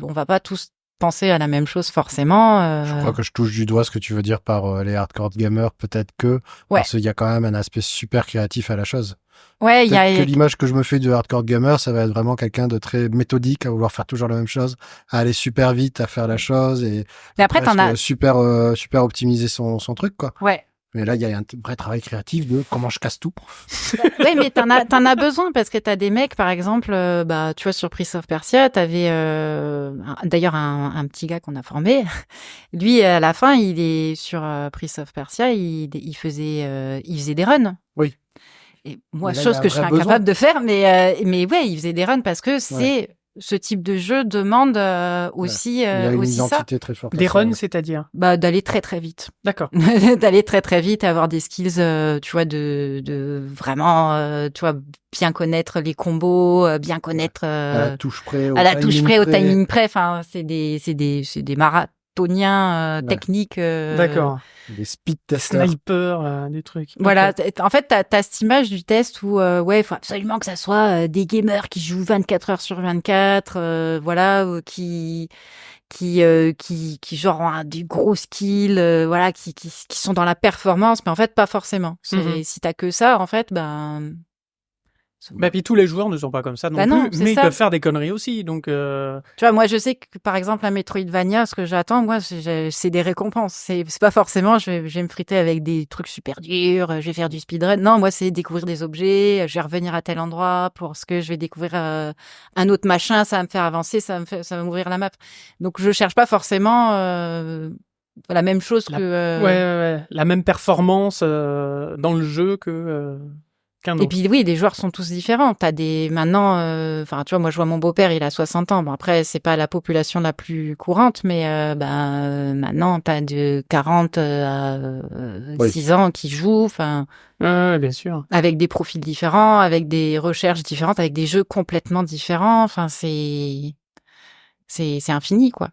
on va pas tous penser à la même chose forcément. Je crois que je touche du doigt ce que tu veux dire par les hardcore gamers, peut-être que, Ouais. parce qu'il y a quand même un aspect super créatif à la chose. Ouais, il y a. Peut-être que l'image que je me fais de hardcore gamer, ça va être vraiment quelqu'un de très méthodique, à vouloir faire toujours la même chose, à aller super vite, à faire la chose et Mais après, t'en as. super optimiser son truc, quoi. Ouais. Mais là, il y a un vrai travail créatif de comment je casse tout. Oui, mais t'en as besoin parce que t'as des mecs, par exemple, tu vois, sur Prince of Persia, t'avais d'ailleurs un petit gars qu'on a formé. Lui, à la fin, il est sur Prince of Persia, il faisait des runs. Oui. Et moi, Mais là, chose il y a que un je serais vrai besoin. incapable de faire, mais ouais, il faisait des runs parce que c'est ce type de jeu demande aussi Il y a une aussi ça. identité très forte. Des à ça, runs, ouais. c'est-à-dire? D'aller très très vite. D'accord. D'aller très très vite, avoir des skills, tu vois, de vraiment, tu vois, bien connaître les combos, bien connaître À la touche près, au à la touche près, au près. timing près. Enfin, c'est des marathoniens Ouais. techniques. D'accord. Des speed testers. Sniper, des trucs. Voilà. Ok. En fait, t'as cette image du test où, il faut absolument que ça soit des gamers qui jouent 24 heures sur 24, voilà, qui qui genre ont du gros skill, voilà, qui sont dans la performance, mais en fait pas forcément. Si t'as que ça, en fait, Puis tous les joueurs ne sont pas comme ça non plus, mais ils peuvent faire des conneries aussi. Donc, tu vois, moi je sais que par exemple un Metroidvania, ce que j'attends, moi, c'est des récompenses. C'est pas forcément, je vais me friter avec des trucs super durs, je vais faire du speedrun. Non, moi c'est découvrir des objets, je vais revenir à tel endroit parce que je vais découvrir un autre machin, ça va me faire avancer, ça va m'ouvrir la map. Donc je cherche pas forcément la même chose que la même performance dans le jeu que qu'un autre. Et puis oui, les joueurs sont tous différents. T'as maintenant, tu vois, moi je vois mon beau-père, il a 60 ans. Bon après, c'est pas la population la plus courante, mais maintenant t'as de 40 à 6 ans qui jouent. Enfin, bien sûr. Avec des profils différents, avec des recherches différentes, avec des jeux complètement différents. Enfin, c'est infini, quoi.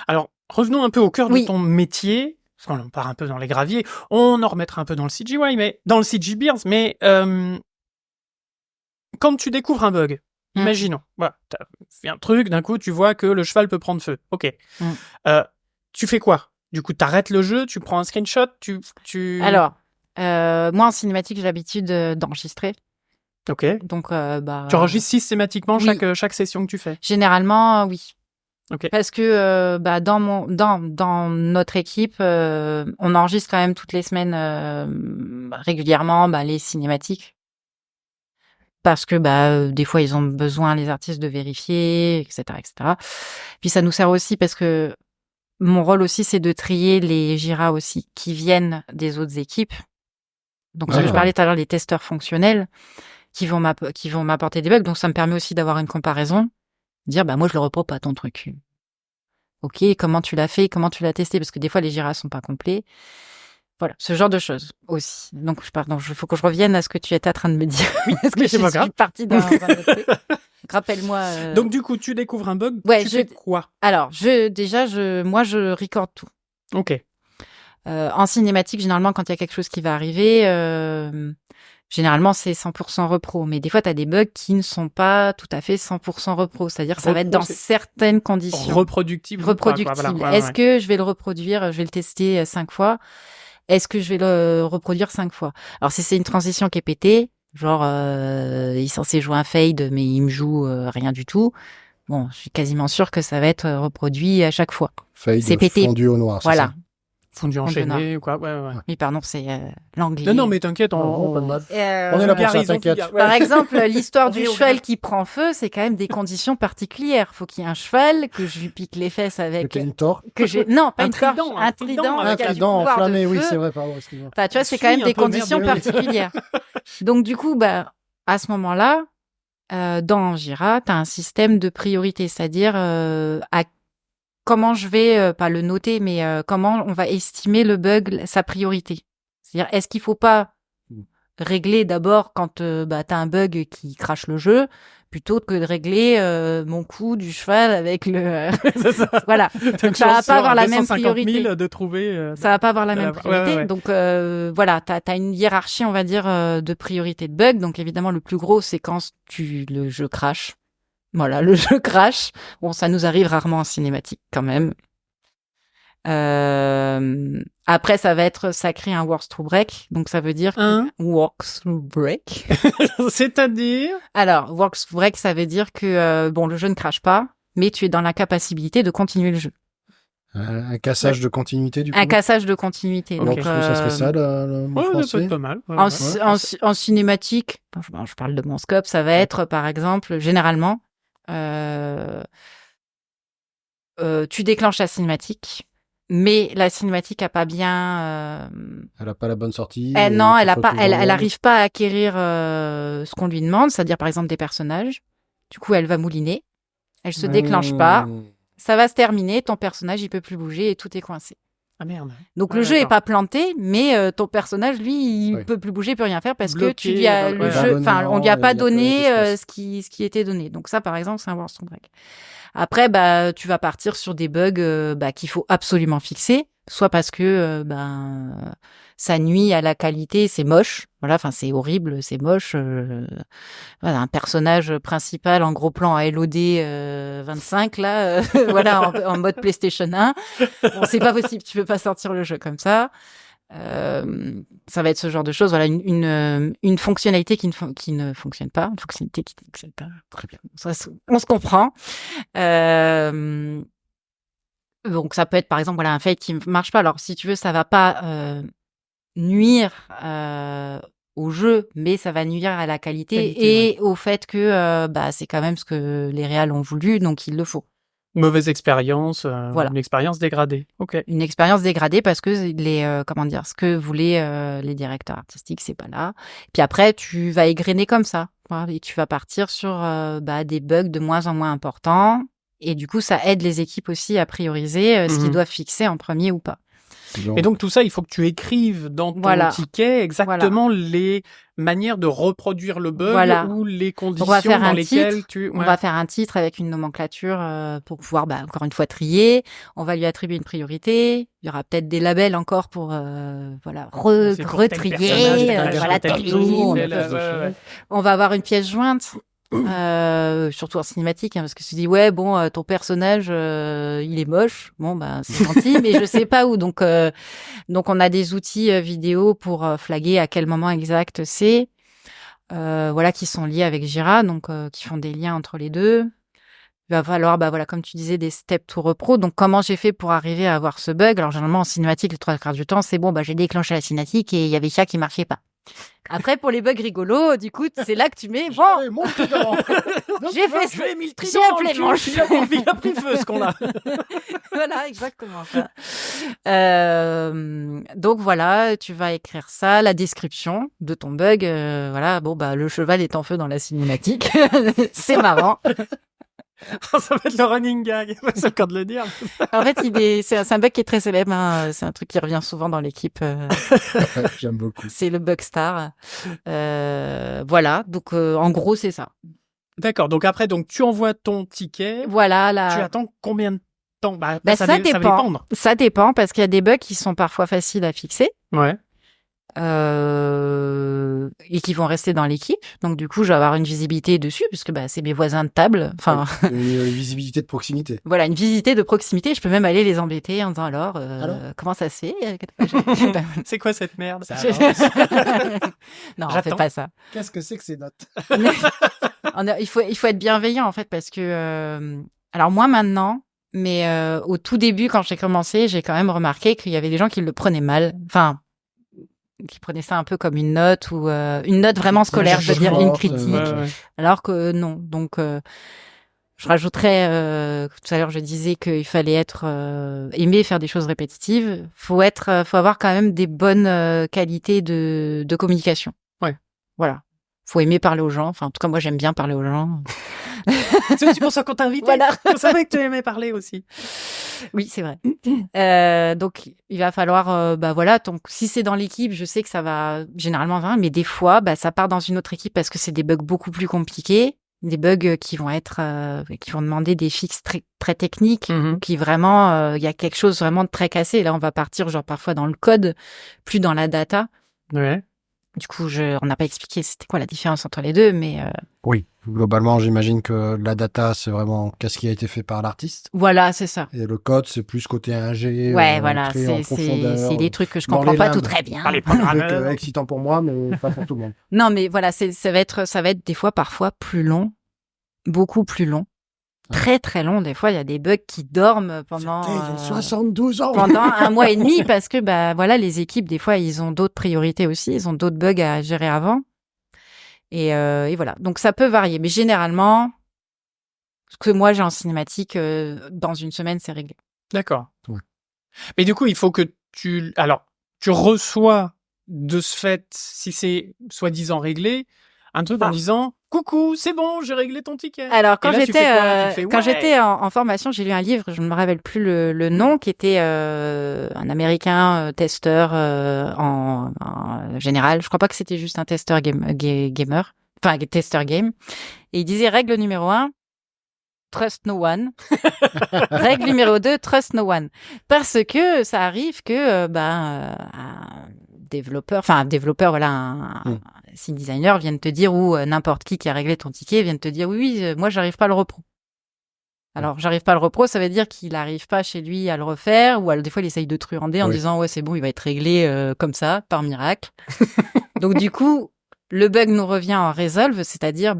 Alors, revenons un peu au cœur de ton métier. Parce qu'on part un peu dans les graviers, on en remettra un peu dans le CGI, mais dans le CG Beers, mais quand tu découvres un bug, imaginons, voilà, t'as fait un truc, d'un coup tu vois que le cheval peut prendre feu, ok. Tu fais quoi? Du coup, t'arrêtes le jeu, tu prends un screenshot, tu... Alors, moi en cinématique, j'ai l'habitude d'enregistrer. Ok. Donc, tu enregistres systématiquement chaque session que tu fais? Généralement, oui. Okay. Parce que dans notre équipe, on enregistre quand même toutes les semaines régulièrement les cinématiques. Parce que des fois ils ont besoin, les artistes, de vérifier, etc., etc. Puis ça nous sert aussi parce que mon rôle aussi, c'est de trier les Jira aussi qui viennent des autres équipes. Donc je parlais tout à l'heure des testeurs fonctionnels qui vont m'apporter des bugs. Donc ça me permet aussi d'avoir une comparaison. Dire moi je le reprends pas ton truc. Ok, comment tu l'as fait, comment tu l'as testé, parce que des fois les Jira sont pas complets. Voilà, ce genre de choses aussi. Donc il faut que je revienne à ce que tu étais en train de me dire. Parce que je suis partie dans un autre truc. Rappelle-moi. Donc du coup, tu découvres un bug, tu fais quoi? Alors, je record tout. Ok. En cinématique, généralement, quand il y a quelque chose qui va arriver, généralement, c'est 100% repro. Mais des fois, tu as des bugs qui ne sont pas tout à fait 100% repro. C'est-à-dire que ça va être dans certaines conditions. Reproductible. Voilà, Est-ce que je vais le reproduire, je vais le tester 5 fois? Est-ce que je vais le reproduire 5 fois? Alors, si c'est une transition qui est pétée, genre, il est censé jouer un fade, mais il me joue rien du tout. Bon, je suis quasiment sûre que ça va être reproduit à chaque fois. Fade c'est pété. Fondu au noir, voilà. Fondu enchaîné ou quoi, ouais. Oui, pardon, c'est l'anglais. Non, mais t'inquiète, on est là pour ça, t'inquiète. Par exemple, l'histoire du cheval qui prend feu, c'est quand même des conditions particulières. Faut qu'il y ait un cheval, que je lui pique les fesses avec... une torche. Non, pas une torche, un trident. Un trident enflammé, oui, c'est vrai, pardon, excuse-moi. Enfin, tu vois, c'est quand même des conditions particulières. Donc, du coup, à ce moment-là, dans Jira, t'as un système de priorité, c'est-à-dire comment je vais, pas le noter, mais comment on va estimer le bug, sa priorité. C'est-à-dire, est-ce qu'il faut pas régler d'abord quand t'as un bug qui crache le jeu, plutôt que de régler mon coup du cheval avec le... Voilà. Donc, ça va pas avoir la même priorité. De trouver, ça va pas avoir la même priorité. Ouais. Donc, voilà, t'as une hiérarchie, on va dire, de priorité de bug. Donc, évidemment, le plus gros, c'est quand le jeu crache. Voilà, le jeu crash. Bon, ça nous arrive rarement en cinématique quand même. Après, ça crée un works through break. Donc, ça veut dire works through break. C'est-à-dire? Alors, works through break, ça veut dire que, le jeu ne crache pas, mais tu es dans l'incapacité de continuer le jeu. Un cassage de continuité, du coup. Un cassage de continuité. Donc, ça serait ça, le français. Ça peut être pas mal. En cinématique, je parle de mon scope, ça va être, par exemple, généralement, tu déclenches la cinématique, mais la cinématique a pas bien. Elle a pas la bonne sortie. Elle arrive pas à acquérir ce qu'on lui demande, c'est-à-dire par exemple des personnages. Du coup, elle va mouliner. Elle se déclenche pas. Ça va se terminer. Ton personnage, il peut plus bouger et tout est coincé. Ah merde. Donc le jeu est pas planté, mais ton personnage, lui, il peut plus bouger, peut rien faire parce que tu lui as le jeu, enfin, on lui a pas donné ce qui était donné. Donc ça, par exemple, c'est un worst break. Après, tu vas partir sur des bugs qu'il faut absolument fixer. soit parce que ça nuit à la qualité, c'est moche, voilà, enfin c'est horrible, c'est moche. Voilà, un personnage principal en gros plan à LOD 25 là, voilà, en mode PlayStation 1. Bon, c'est pas possible, tu peux pas sortir le jeu comme ça. Ça va être ce genre de choses, voilà, une fonctionnalité qui ne fonctionne pas, une fonctionnalité qui ne fonctionne pas. Très bien, ça, on se comprend. Donc ça peut être par exemple voilà un fake qui ne marche pas. Alors si tu veux, ça va pas nuire au jeu, mais ça va nuire à la qualité et au fait que c'est quand même ce que les réals ont voulu, donc il le faut. Mauvaise expérience, Voilà. Une expérience dégradée. Ok. Une expérience dégradée parce que ce que voulaient les directeurs artistiques, c'est pas là. Puis après, tu vas égrener comme ça, voilà, et tu vas partir sur des bugs de moins en moins importants. Et du coup, ça aide les équipes aussi à prioriser ce qu'ils doivent fixer en premier ou pas. Et donc tout ça, il faut que tu écrives dans ton ticket exactement les manières de reproduire le bug ou les conditions dans lesquelles On va faire un titre avec une nomenclature pour pouvoir, encore une fois, trier. On va lui attribuer une priorité. Il y aura peut-être des labels encore pour retrier. Voilà, tel jour. On va avoir une pièce jointe. Surtout en cinématique, parce que tu dis ton personnage il est moche, c'est gentil, mais je sais pas où, donc on a des outils vidéo pour flaguer à quel moment exact c'est, qui sont liés avec Jira, donc qui font des liens entre les deux. Il va falloir comme tu disais des steps to repro. Donc comment j'ai fait pour arriver à avoir ce bug? Alors généralement en cinématique les 3/4 du temps c'est j'ai déclenché la cinématique et il y avait ça qui marchait pas. Après, pour les bugs rigolos, du coup, c'est là que tu mets, j'ai fait je vais mis le j'ai trident appelé manche. Il a pris feu, ce qu'on a. Voilà, exactement ça. Donc voilà, tu vas écrire ça, la description de ton bug. Le cheval est en feu dans la cinématique. C'est marrant. Ça va être le running gag, c'est le cas de le dire. En fait, c'est un bug qui est très célèbre. Hein. C'est un truc qui revient souvent dans l'équipe. J'aime beaucoup. C'est le bug star. Voilà. Donc, en gros, c'est ça. D'accord. Donc après, tu envoies ton ticket. Voilà. Tu attends combien de temps? Ça va dépendre. Ça dépend parce qu'il y a des bugs qui sont parfois faciles à fixer. Ouais. Et qui vont rester dans l'équipe. Donc du coup, je vais avoir une visibilité dessus puisque c'est mes voisins de table. Enfin, une visibilité de proximité. Voilà, une visibilité de proximité. Je peux même aller les embêter en disant alors comment ça se fait? C'est quoi cette merde? Non, on fait pas ça. Qu'est-ce que c'est que ces notes? Il faut être bienveillant en fait parce que alors moi maintenant, mais au tout début quand j'ai commencé, j'ai quand même remarqué qu'il y avait des gens qui le prenaient mal. Enfin, qui prenaient ça un peu comme une note ou une note vraiment scolaire, je veux dire une critique, alors que non. Donc je rajouterais tout à l'heure je disais qu'il fallait être aimer faire des choses répétitives. Faut avoir quand même des bonnes qualités de communication. Ouais. Voilà. Faut aimer parler aux gens. Enfin, en tout cas, moi, j'aime bien parler aux gens. C'est aussi pour ça qu'on t'a invité. Voilà. Je savais que tu aimais parler aussi. Oui, c'est vrai. Donc, il va falloir, donc, si c'est dans l'équipe, je sais que ça va généralement bien, mais des fois, ça part dans une autre équipe parce que c'est des bugs beaucoup plus compliqués, des bugs qui vont qui vont demander des fixes très, très techniques, qui vraiment, il y a quelque chose vraiment de très cassé. Et là, on va partir, genre, parfois dans le code, plus dans la data. Ouais. Du coup, on n'a pas expliqué c'était quoi la différence entre les deux, mais... Oui, globalement, j'imagine que la data, c'est vraiment qu'est-ce qui a été fait par l'artiste. Voilà, c'est ça. Et le code, c'est plus côté ingé. Ouais, voilà, c'est des trucs que je comprends pas tout très bien. Par les programmeurs. C'est excitant pour moi, mais pas pour tout le monde. Non, mais voilà, ça va être des fois, parfois, plus long, beaucoup plus long. Très très long, des fois il y a des bugs qui dorment pendant 72 ans pendant 1 mois et demi parce que les équipes des fois ils ont d'autres priorités aussi, ils ont d'autres bugs à gérer avant et voilà, donc ça peut varier, mais généralement ce que moi j'ai en cinématique dans une semaine c'est réglé. D'accord. Ouais. Mais du coup il faut que tu reçois de ce fait, si c'est soi-disant réglé, un truc en disant coucou, c'est bon, j'ai réglé ton ticket. Alors quand j'étais en formation, j'ai lu un livre, je ne me rappelle plus le nom, qui était un Américain testeur en général. Je crois pas que c'était juste un testeur gamer, enfin testeur game. Et il disait règle numéro 1, trust no one. Règle numéro 2, trust no one. Parce que ça arrive que un développeur, voilà, un scene designer vienne te dire, ou n'importe qui a réglé ton ticket vienne te dire, oui, moi, j'arrive pas à le repro. Alors, j'arrive pas à le repro, ça veut dire qu'il arrive pas chez lui à le refaire, ou des fois, il essaye de truander en disant, ouais, c'est bon, il va être réglé comme ça, par miracle. Donc, du coup, le bug nous revient en resolve, c'est-à-dire,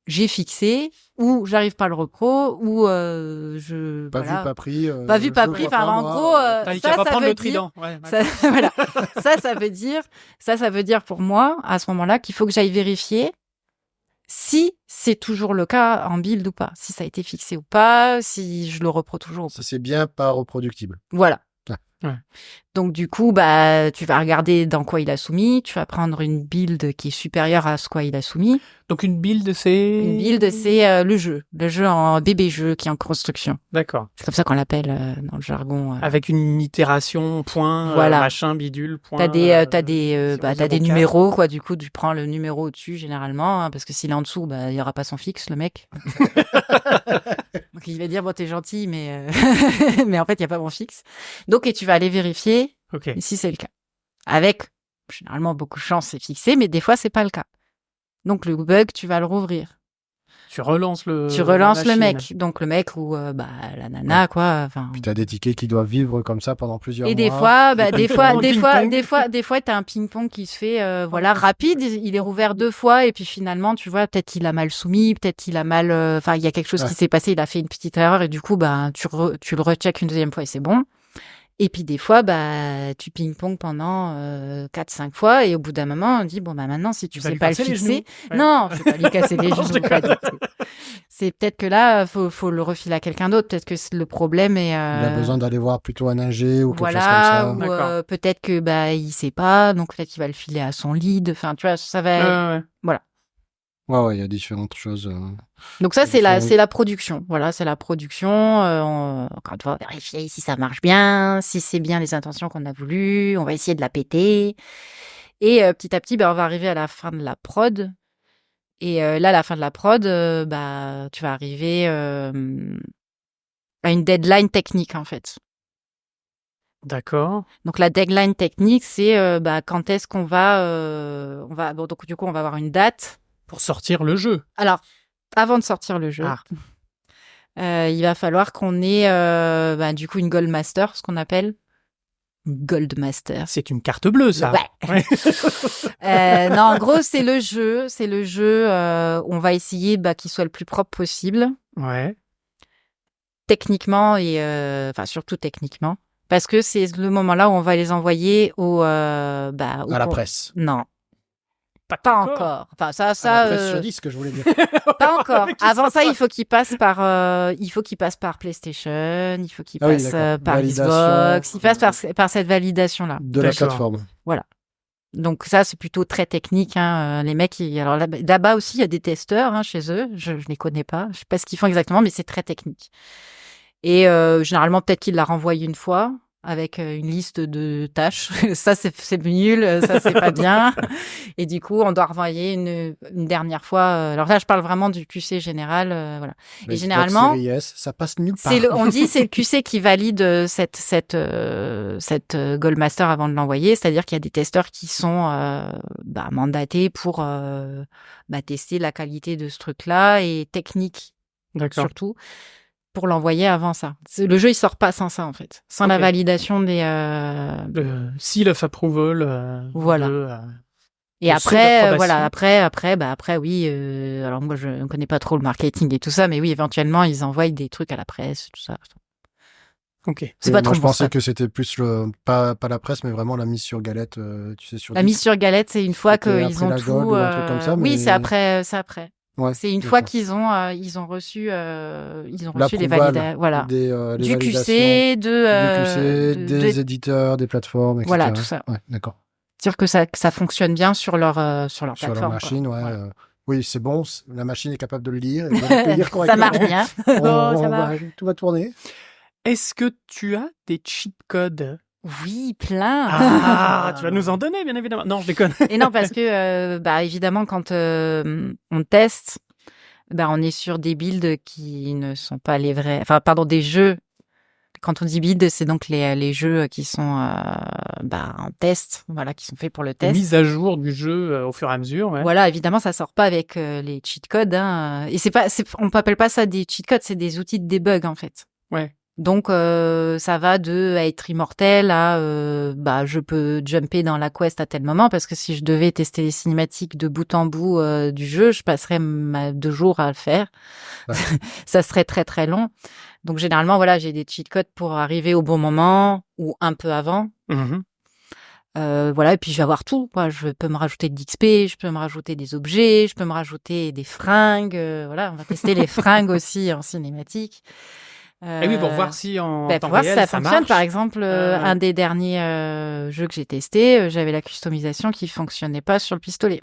j'ai fixé, ou j'arrive pas à le repro, ou Pas vu, pas pris. Pas vu, pas pris. Enfin, en gros, ça va prendre le trident. Ouais, ça, voilà. ça veut dire pour moi, à ce moment-là, qu'il faut que j'aille vérifier si c'est toujours le cas en build ou pas, si ça a été fixé ou pas, si je le repro toujours ou pas. Ça, c'est bien pas reproductible. Voilà. Ouais. Donc, du coup, tu vas regarder dans quoi il a soumis, tu vas prendre une build qui est supérieure à ce quoi il a soumis. Donc, une build, c'est Le jeu en bébé jeu qui est en construction. D'accord. C'est comme ça qu'on l'appelle dans le jargon. Avec une itération, point, voilà. Machin, bidule, point. T'as des numéros, quoi. Du coup, tu prends le numéro au-dessus, généralement, hein, parce que s'il est en dessous, il y aura pas son fixe, le mec. Donc, il va dire, bon, t'es gentil, mais, mais en fait, il y a pas mon fixe. Donc, et tu vas aller vérifier si c'est le cas. Avec, généralement, beaucoup de chance, c'est fixé, mais des fois, c'est pas le cas. Donc, le bug, tu vas le rouvrir. Tu relances le mec. Donc, le mec ou la nana, quoi. Enfin. Puis t'as des tickets qui doivent vivre comme ça pendant plusieurs mois. Et des fois, t'as un ping-pong qui se fait, rapide. Il est rouvert 2 fois et puis finalement, tu vois, peut-être qu'il a mal soumis, peut-être qu'il a mal, il y a quelque chose qui s'est passé, il a fait une petite erreur et du coup, tu le recheck une deuxième fois et c'est bon. Et puis des fois, tu ping-pong pendant 4-5 fois et au bout d'un moment, on dit maintenant si tu sais pas le fixer, non, je vais pas lui casser les genoux. Pas du tout. C'est peut-être que là, faut le refiler à quelqu'un d'autre. Peut-être que le problème est. Il a besoin d'aller voir plutôt un ingé ou quelque chose comme ça. Ou peut-être que il sait pas, donc peut-être qu'il va le filer à son lead. Enfin, tu vois, ça va. Voilà. Ouais, il y a différentes choses. Donc ça, c'est la production. Voilà, c'est la production. Encore une fois, vérifier si ça marche bien, si c'est bien les intentions qu'on a voulu. On va essayer de la péter. Et petit à petit, on va arriver à la fin de la prod. Et là, à la fin de la prod, tu vas arriver à une deadline technique, en fait. D'accord. Donc la deadline technique, c'est quand est-ce qu'on va... donc du coup, on va avoir une date. Pour sortir le jeu. Alors, avant de sortir le jeu, il va falloir qu'on ait du coup une Gold Master, ce qu'on appelle Gold Master. C'est une carte bleue, ça. Ouais. Non, en gros, c'est le jeu. On va essayer qu'il soit le plus propre possible. Ouais. Techniquement et surtout techniquement, parce que c'est le moment là où on va les envoyer à la presse. Non. Pas encore. Enfin, ça. La presse sur disque, je voulais dire. Pas encore. Avant ça, il faut qu'il passe par PlayStation, il faut qu'il passe par Xbox, il passe par cette validation-là. De la plateforme. Voilà. Donc ça, c'est plutôt très technique. Hein. Les mecs, alors là-bas aussi, il y a des testeurs chez eux. Je les connais pas. Je sais pas ce qu'ils font exactement, mais c'est très technique. Et généralement, peut-être qu'ils la renvoient une fois. Avec une liste de tâches. Ça, c'est nul, ça, c'est pas bien. Et du coup, on doit renvoyer une dernière fois. Alors là, je parle vraiment du QC général. Voilà. Mais et généralement, ça passe nulle part. On dit c'est le QC qui valide cette Goldmaster avant de l'envoyer. C'est-à-dire qu'il y a des testeurs qui sont mandatés pour tester la qualité de ce truc-là et technique surtout. Pour l'envoyer avant ça. Le jeu, il sort pas sans ça, en fait. Sans la validation des... seal of approval. Voilà. Et après, après, oui. Alors moi, je ne connais pas trop le marketing et tout ça, mais oui, éventuellement, ils envoient des trucs à la presse, tout ça. Ok. C'est pas trop je pensais que c'était plus pas la presse, mais vraiment la mise sur galette, sur la mise sur galette, c'est une fois qu'ils ont tout... ou un truc comme ça, oui, c'est après. Ouais, c'est une fois qu'ils ont reçu les validations, du QC, des éditeurs, des plateformes, etc. Voilà, tout ça. Ouais, d'accord. C'est-à-dire que ça fonctionne bien sur leur plateforme. Sur leur machine, ouais. Voilà. Oui, c'est bon, la machine est capable de le lire et de le lire correctement. Ça marche bien. Tout va tourner. Est-ce que tu as des cheat codes? Oui, plein. Tu vas nous en donner, bien évidemment. Non, je déconne. Et non, parce que, évidemment, quand on teste, on est sur des builds qui ne sont pas les vrais... Enfin, pardon, des jeux. Quand on dit build, c'est donc les jeux qui sont en test, voilà, qui sont faits pour le test. Mise à jour du jeu au fur et à mesure. Ouais. Voilà, évidemment, ça sort pas avec les cheat codes. Hein. Et on n'appelle pas ça des cheat codes, c'est des outils de debug en fait. Ouais. Donc ça va de être immortel à je peux jumper dans la quest à tel moment, parce que si je devais tester les cinématiques de bout en bout du jeu, je passerais 2 jours à le faire. Ouais. Ça serait très très long. Donc généralement voilà, j'ai des cheat codes pour arriver au bon moment ou un peu avant. Mmh. Voilà, et puis je vais avoir tout. Quoi. Je peux me rajouter de l'XP, je peux me rajouter des objets, je peux me rajouter des fringues. Voilà, on va tester les fringues aussi en cinématique. Et oui, pour voir si en temps pour voir réel, si ça fonctionne. marche. Par exemple, un des derniers jeux que j'ai testé, j'avais la customisation qui fonctionnait pas sur le pistolet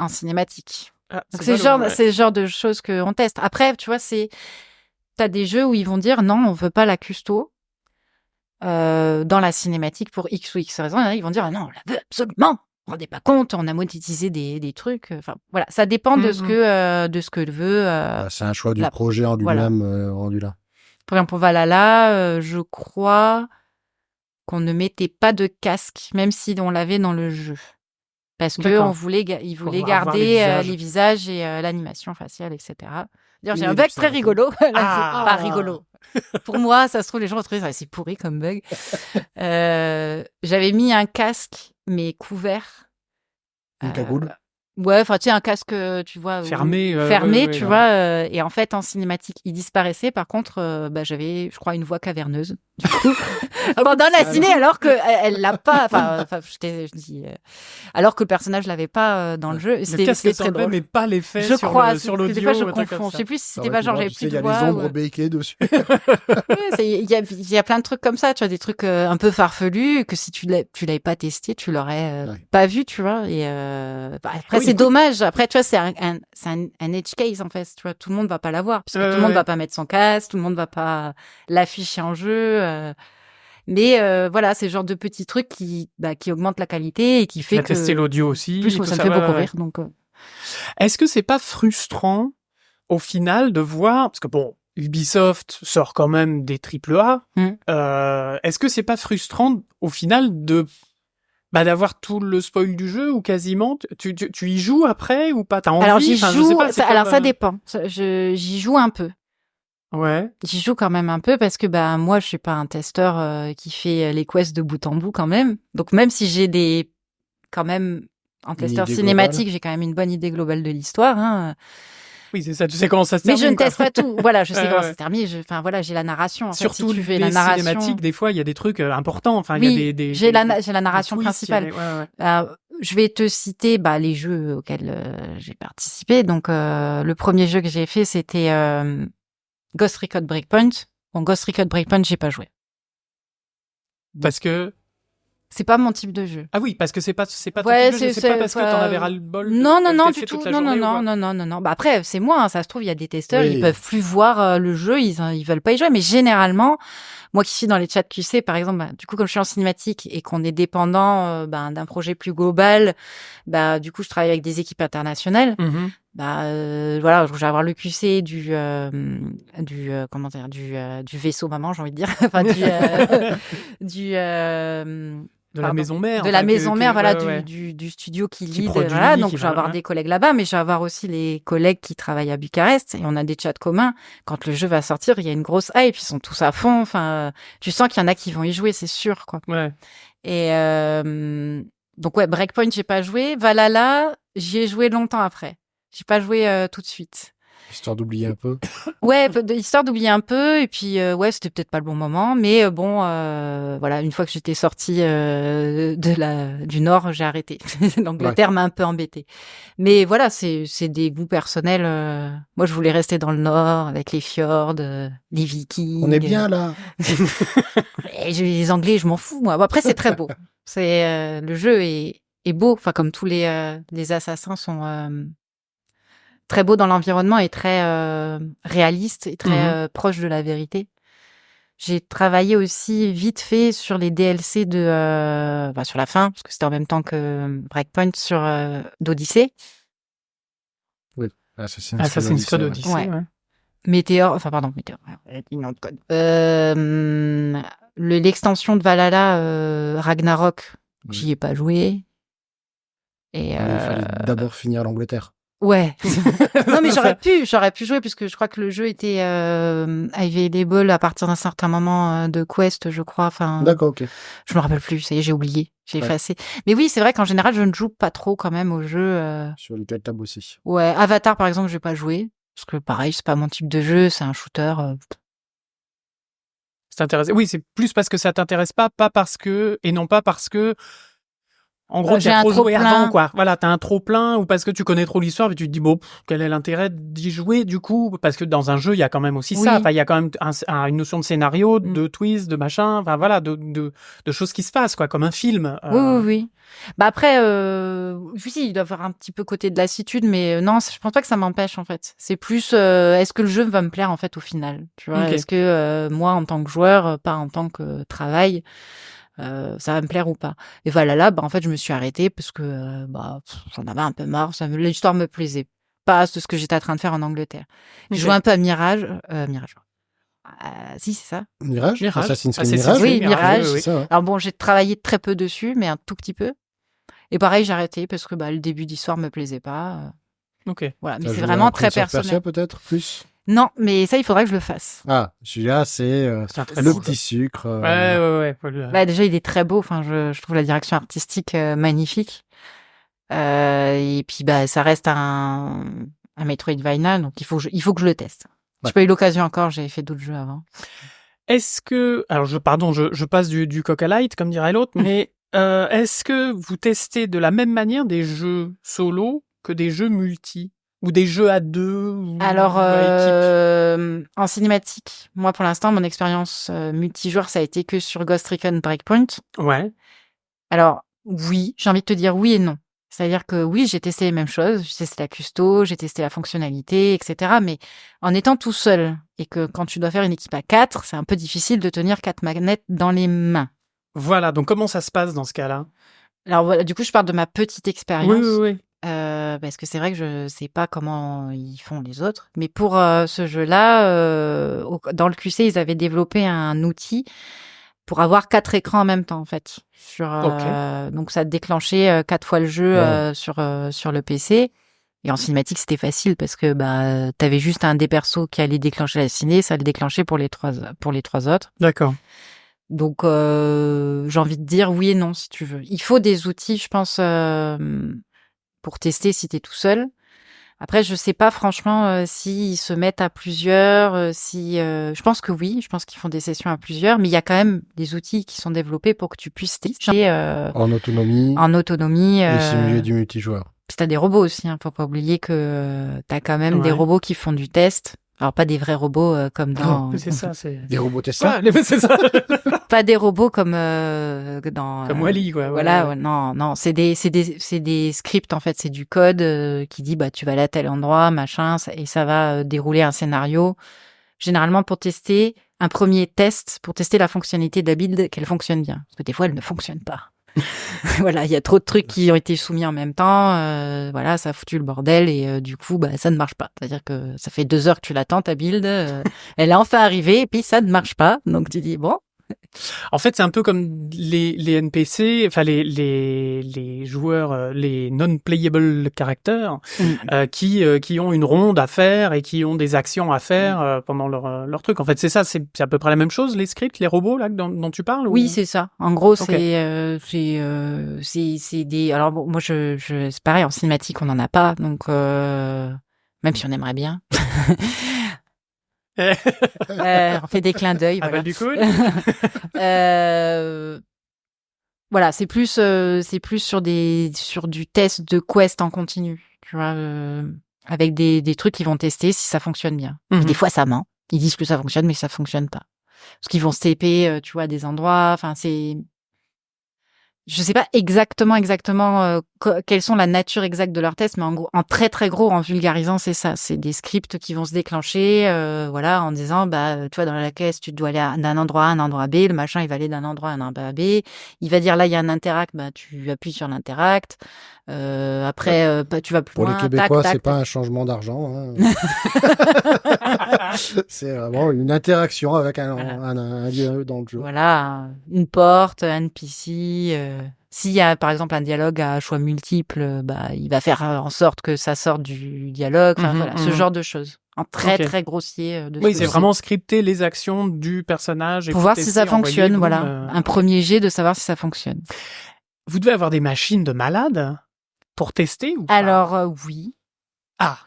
en cinématique. Donc c'est le genre de choses qu'on teste. Après, tu vois, t'as des jeux où ils vont dire non, on veut pas la custo dans la cinématique pour X ou X raison. Ils vont dire non, on la veut absolument. Vous vous rendez pas compte, on a monétisé des trucs. Enfin voilà, ça dépend de ce que veut. C'est un choix du projet en lui-même rendu là. Par exemple, pour Valhalla, je crois qu'on ne mettait pas de casque, même si on l'avait dans le jeu. Parce que ils voulaient garder les visages et l'animation faciale, etc. D'ailleurs, j'ai un bug très rigolo. Pas rigolo. Pour moi, ça se trouve, les gens vont trouver ça c'est pourri comme bug. J'avais mis un casque, mais couvert. Une cagoule. Ouais, enfin, tu sais, un casque, tu vois... Fermé, tu vois. Et en fait, en cinématique, il disparaissait. Par contre, j'avais, je crois, une voix caverneuse. Du coup, pendant la ciné, alors qu'elle l'a pas... Enfin, je dis... alors que le personnage l'avait pas dans le jeu. Le casque très drôle. Mais pas l'effet sur l'audio. Des fois, je confonds. Je sais plus si c'était pas genre, j'avais plus de voix. Il y a des ombres béquées dessus. Il y a plein de trucs comme ça. Tu vois, des trucs un peu farfelus que si tu l'avais pas testé, tu l'aurais pas vu, tu vois. Et après, c'est dommage. Après, tu vois, c'est un edge case, en fait. Tu vois, tout le monde va pas l'avoir. Parce que tout le monde va pas mettre son casque, tout le monde va pas l'afficher en jeu. Mais voilà, c'est le genre de petits trucs qui augmentent la qualité et qui fait que... tester l'audio aussi. Plus, ça me fait beaucoup rire. Donc, Est-ce que c'est pas frustrant, au final, de voir... Parce que bon, Ubisoft sort quand même des AAA. Est-ce que c'est pas frustrant, au final, d'avoir tout le spoil du jeu ou quasiment? Tu y joues après ou pas? T'as envie? Alors j'y joue. Ça dépend. J'y joue un peu. Ouais. J'y joue quand même un peu parce que moi je suis pas un testeur qui fait les quests de bout en bout quand même. Donc même si j'ai quand même en testeur cinématique, j'ai quand même une bonne idée globale de l'histoire. Hein. Oui, c'est ça. Tu sais comment ça se termine. Mais je ne teste pas tout. Voilà, je sais comment ça se termine. J'ai la narration. Surtout si tu fais les la narration... cinématiques, des fois, il y a des trucs importants. Enfin, oui, il y a j'ai la narration principale. Ouais. Je vais te citer les jeux auxquels j'ai participé. Donc, le premier jeu que j'ai fait, c'était Ghost Recon Breakpoint. Bon, Ghost Recon Breakpoint, j'ai pas joué. Parce que... C'est pas mon type de jeu. Ah oui, parce que c'est pas ton type de jeu, c'est pas parce que t'en avais ras-le-bol. Non, du tout. Non. Après, c'est moi, hein, ça se trouve, il y a des testeurs, ils peuvent plus voir le jeu, ils veulent pas y jouer. Mais généralement, moi qui suis dans les chats QC, par exemple, du coup, comme je suis en cinématique et qu'on est dépendant d'un projet plus global, du coup, je travaille avec des équipes internationales. Voilà, je vais avoir le QC du vaisseau maman, j'ai envie de dire, enfin de la maison mère. De la maison mère, voilà, du studio qui lead. Voilà, donc je vais avoir des collègues là-bas, mais je vais avoir aussi les collègues qui travaillent à Bucarest et on a des chats communs. Quand le jeu va sortir, il y a une grosse hype, ils sont tous à fond. Enfin, tu sens qu'il y en a qui vont y jouer, c'est sûr, quoi. Ouais. Et donc Breakpoint, j'ai pas joué. Valhalla, j'y ai joué longtemps après. J'ai pas joué tout de suite. Histoire d'oublier un peu. Ouais, histoire d'oublier un peu. Et puis, c'était peut-être pas le bon moment. Mais voilà, une fois que j'étais sortie du Nord, j'ai arrêté. L'Angleterre m'a un peu embêtée. Mais voilà, c'est des goûts personnels. Moi, je voulais rester dans le Nord, avec les fjords, les Vikings. On est bien là. Et les Anglais, je m'en fous, moi. Bon, après, c'est très beau. Le jeu est beau. Enfin, comme tous les assassins sont... très beau dans l'environnement et très réaliste et très proche de la vérité. J'ai travaillé aussi vite fait sur les DLC sur la fin, parce que c'était en même temps que Breakpoint, sur d'Odyssée. Oui. Assassin's Creed Odyssey. Ouais. Ouais. Météor, une autre code. L'extension de Valhalla, Ragnarok, j'y ai pas joué. Et Il fallait d'abord finir l'Angleterre. ouais. Non, mais j'aurais pu jouer puisque je crois que le jeu était available à partir d'un certain moment de Quest, je crois. Enfin, D'accord, ok. je me rappelle plus. Ça y est, j'ai oublié, j'ai effacé. Mais oui, c'est vrai qu'en général, je ne joue pas trop quand même au jeu. Sur lequel tab aussi. Ouais, Avatar par exemple, je vais pas jouer parce que pareil, c'est pas mon type de jeu, c'est un shooter. C'est intéressant. Oui, c'est plus parce que ça t'intéresse pas parce que, et non pas parce que, en gros, tu J'ai as un trop joué trop-plein. avant, quoi. Voilà, t'as un trop plein, ou parce que tu connais trop l'histoire, et tu te dis, bon, quel est l'intérêt d'y jouer, du coup? Parce que dans un jeu, il y a quand même aussi ça. Oui. Enfin, il y a quand même une notion de scénario, de twist, de machin, enfin, voilà, de choses qui se passent, quoi, comme un film. Oui. Bah après, oui, il doit avoir un petit peu côté de lassitude, mais non, je pense pas que ça m'empêche en fait. C'est plus, est-ce que le jeu va me plaire en fait au final, tu vois? Ok. Est-ce que moi, en tant que joueur, pas en tant que travail, ça va me plaire ou pas? Et voilà, là, bah en fait, je me suis arrêtée parce que j'en avais un peu marre. L'histoire me plaisait pas, ce que j'étais en train de faire en Angleterre. Ok. Je jouais un peu à Mirage. Si, c'est ça. Mirage, Mirage. Assassin's Creed Assassin's Mirage. Oui, Mirage, Mirage. oui, oui. C'est ça, ouais. Alors bon, j'ai travaillé très peu dessus, mais un tout petit peu. Et pareil, j'ai arrêté parce que le début d'histoire me plaisait pas. Ok. Voilà, mais T'as c'est joué vraiment à très Prince of Persia, personnel. peut-être plus. Non, mais ça, il faudrait que je le fasse. Ah, celui-là, c'est C'est un très le beau, petit sucre. Ouais. Faut le- Bah, déjà, il est très beau. Enfin, je trouve la direction artistique magnifique. Et puis, ça reste un Metroidvania, donc il faut que je le teste. Ouais. J'ai pas eu l'occasion encore. J'ai fait d'autres jeux avant. Est-ce que, alors je passe du coq à light, comme dirait l'autre, mais est-ce que vous testez de la même manière des jeux solo que des jeux multi ou des jeux à deux ou Alors, à équipe? en cinématique, moi, pour l'instant, mon expérience multijoueur, ça a été que sur Ghost Recon Breakpoint. Ouais. Alors, oui, j'ai envie de te dire oui et non. C'est-à-dire que oui, j'ai testé les mêmes choses. J'ai testé la custo, j'ai testé la fonctionnalité, etc. Mais en étant tout seul et que quand tu dois faire une équipe à 4, c'est un peu difficile de tenir 4 manettes dans les mains. Voilà. Donc comment ça se passe dans ce cas-là? Alors voilà, du coup, je parle de ma petite expérience. Oui. Parce que c'est vrai que je sais pas comment ils font les autres. Mais pour ce jeu-là, dans le QC, ils avaient développé un outil pour avoir 4 écrans en même temps, en fait. Donc, ça déclenchait 4 fois le jeu sur le PC. Et en cinématique, c'était facile parce que t'avais juste un des persos qui allait déclencher la ciné, ça le déclenchait pour les trois autres. D'accord. Donc, j'ai envie de dire oui et non, si tu veux. Il faut des outils, je pense, pour tester si t'es tout seul. Après, je sais pas franchement s'ils se mettent à plusieurs, je pense que oui, je pense qu'ils font des sessions à plusieurs, mais il y a quand même des outils qui sont développés pour que tu puisses tester En autonomie. en autonomie. Et simuler du multijoueur. Puis t'as des robots aussi, hein, faut pas oublier que t'as quand même des Ouais. robots qui font du test. Alors pas des vrais robots comme dans, C'est ça, c'est. Des robots testeurs. Ouais, c'est ça. pas des robots comme dans. Comme Wall-E, quoi. Voilà, Ouais. non, c'est des scripts en fait, c'est du code qui dit tu vas aller à tel endroit, machin, et ça va dérouler un scénario. Généralement pour tester un premier test, pour tester la fonctionnalité de la build, qu'elle fonctionne bien, parce que des fois elle ne fonctionne pas. Voilà, il y a trop de trucs qui ont été soumis en même temps. Voilà, ça a foutu le bordel et du coup, ça ne marche pas. C'est-à-dire que ça fait 2 heures que tu l'attends ta build, elle est enfin arrivée et puis ça ne marche pas. Donc tu dis bon. En fait, c'est un peu comme les NPC, enfin les joueurs, les non-playable characters, qui ont une ronde à faire et qui ont des actions à faire pendant leur truc. En fait, c'est ça, c'est à peu près la même chose, les scripts, les robots là dont tu parles. Oui, ou... c'est ça. En gros, Ok. c'est des. Alors bon, moi, c'est pareil en cinématique, on en a pas, donc même si on aimerait bien. On fait des clins d'œil. Ah Voilà. bah du coup. Voilà, c'est plus sur du test de quest en continu, tu vois, avec des trucs qu'ils vont tester si ça fonctionne bien. Et des fois, ça ment. Ils disent que ça fonctionne, mais ça fonctionne pas. Parce qu'ils vont se TP, tu vois, à des endroits. Enfin, je sais pas exactement quelles sont la nature exacte de leurs tests, mais en gros, en très très gros, en vulgarisant, c'est ça. C'est des scripts qui vont se déclencher, voilà, en disant, tu vois, dans la caisse, tu dois aller d'un endroit A à un endroit B, le machin, il va aller d'un endroit à un endroit B. Il va dire, là, il y a un interact, tu appuies sur l'interact. Après, tu vas plus Pour loin. les Québécois, tac, c'est tac, pas tac. un changement d'argent. Hein. C'est vraiment une interaction avec un lieu dans le jeu. Voilà, une porte, un NPC. S'il y a par exemple un dialogue à choix multiples, il va faire en sorte que ça sorte du dialogue. Enfin voilà, ce genre de choses. En très Ok. très grossier. De ce Oui, que c'est je vraiment scripter les actions du personnage. sais. Et Pour vous voir si testez, ça envoyer, fonctionne. boum, Voilà, un premier jet de savoir si ça fonctionne. Vous devez avoir des machines de malades pour tester ou pas? Alors oui. Ah.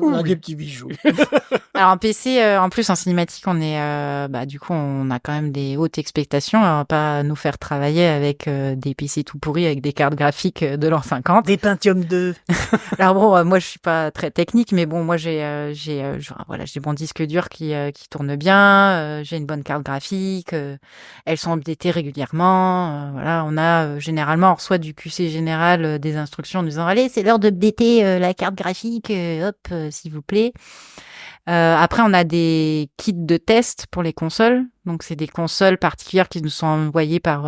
On a des petits bijoux. Alors en PC, en plus en cinématique, on est, du coup, on a quand même des hautes expectations. On va pas nous faire travailler avec des PC tout pourris avec des cartes graphiques de l'an 50. Des Pentium 2. Alors bon, moi je suis pas très technique, mais bon, moi j'ai mon disque dur qui tourne bien, j'ai une bonne carte graphique, elles sont updatées régulièrement. Voilà, on a généralement on reçoit du QC général des instructions en nous disant allez, c'est l'heure d'updater la carte graphique, s'il vous plaît. Après, on a des kits de test pour les consoles. Donc, c'est des consoles particulières qui nous sont envoyées par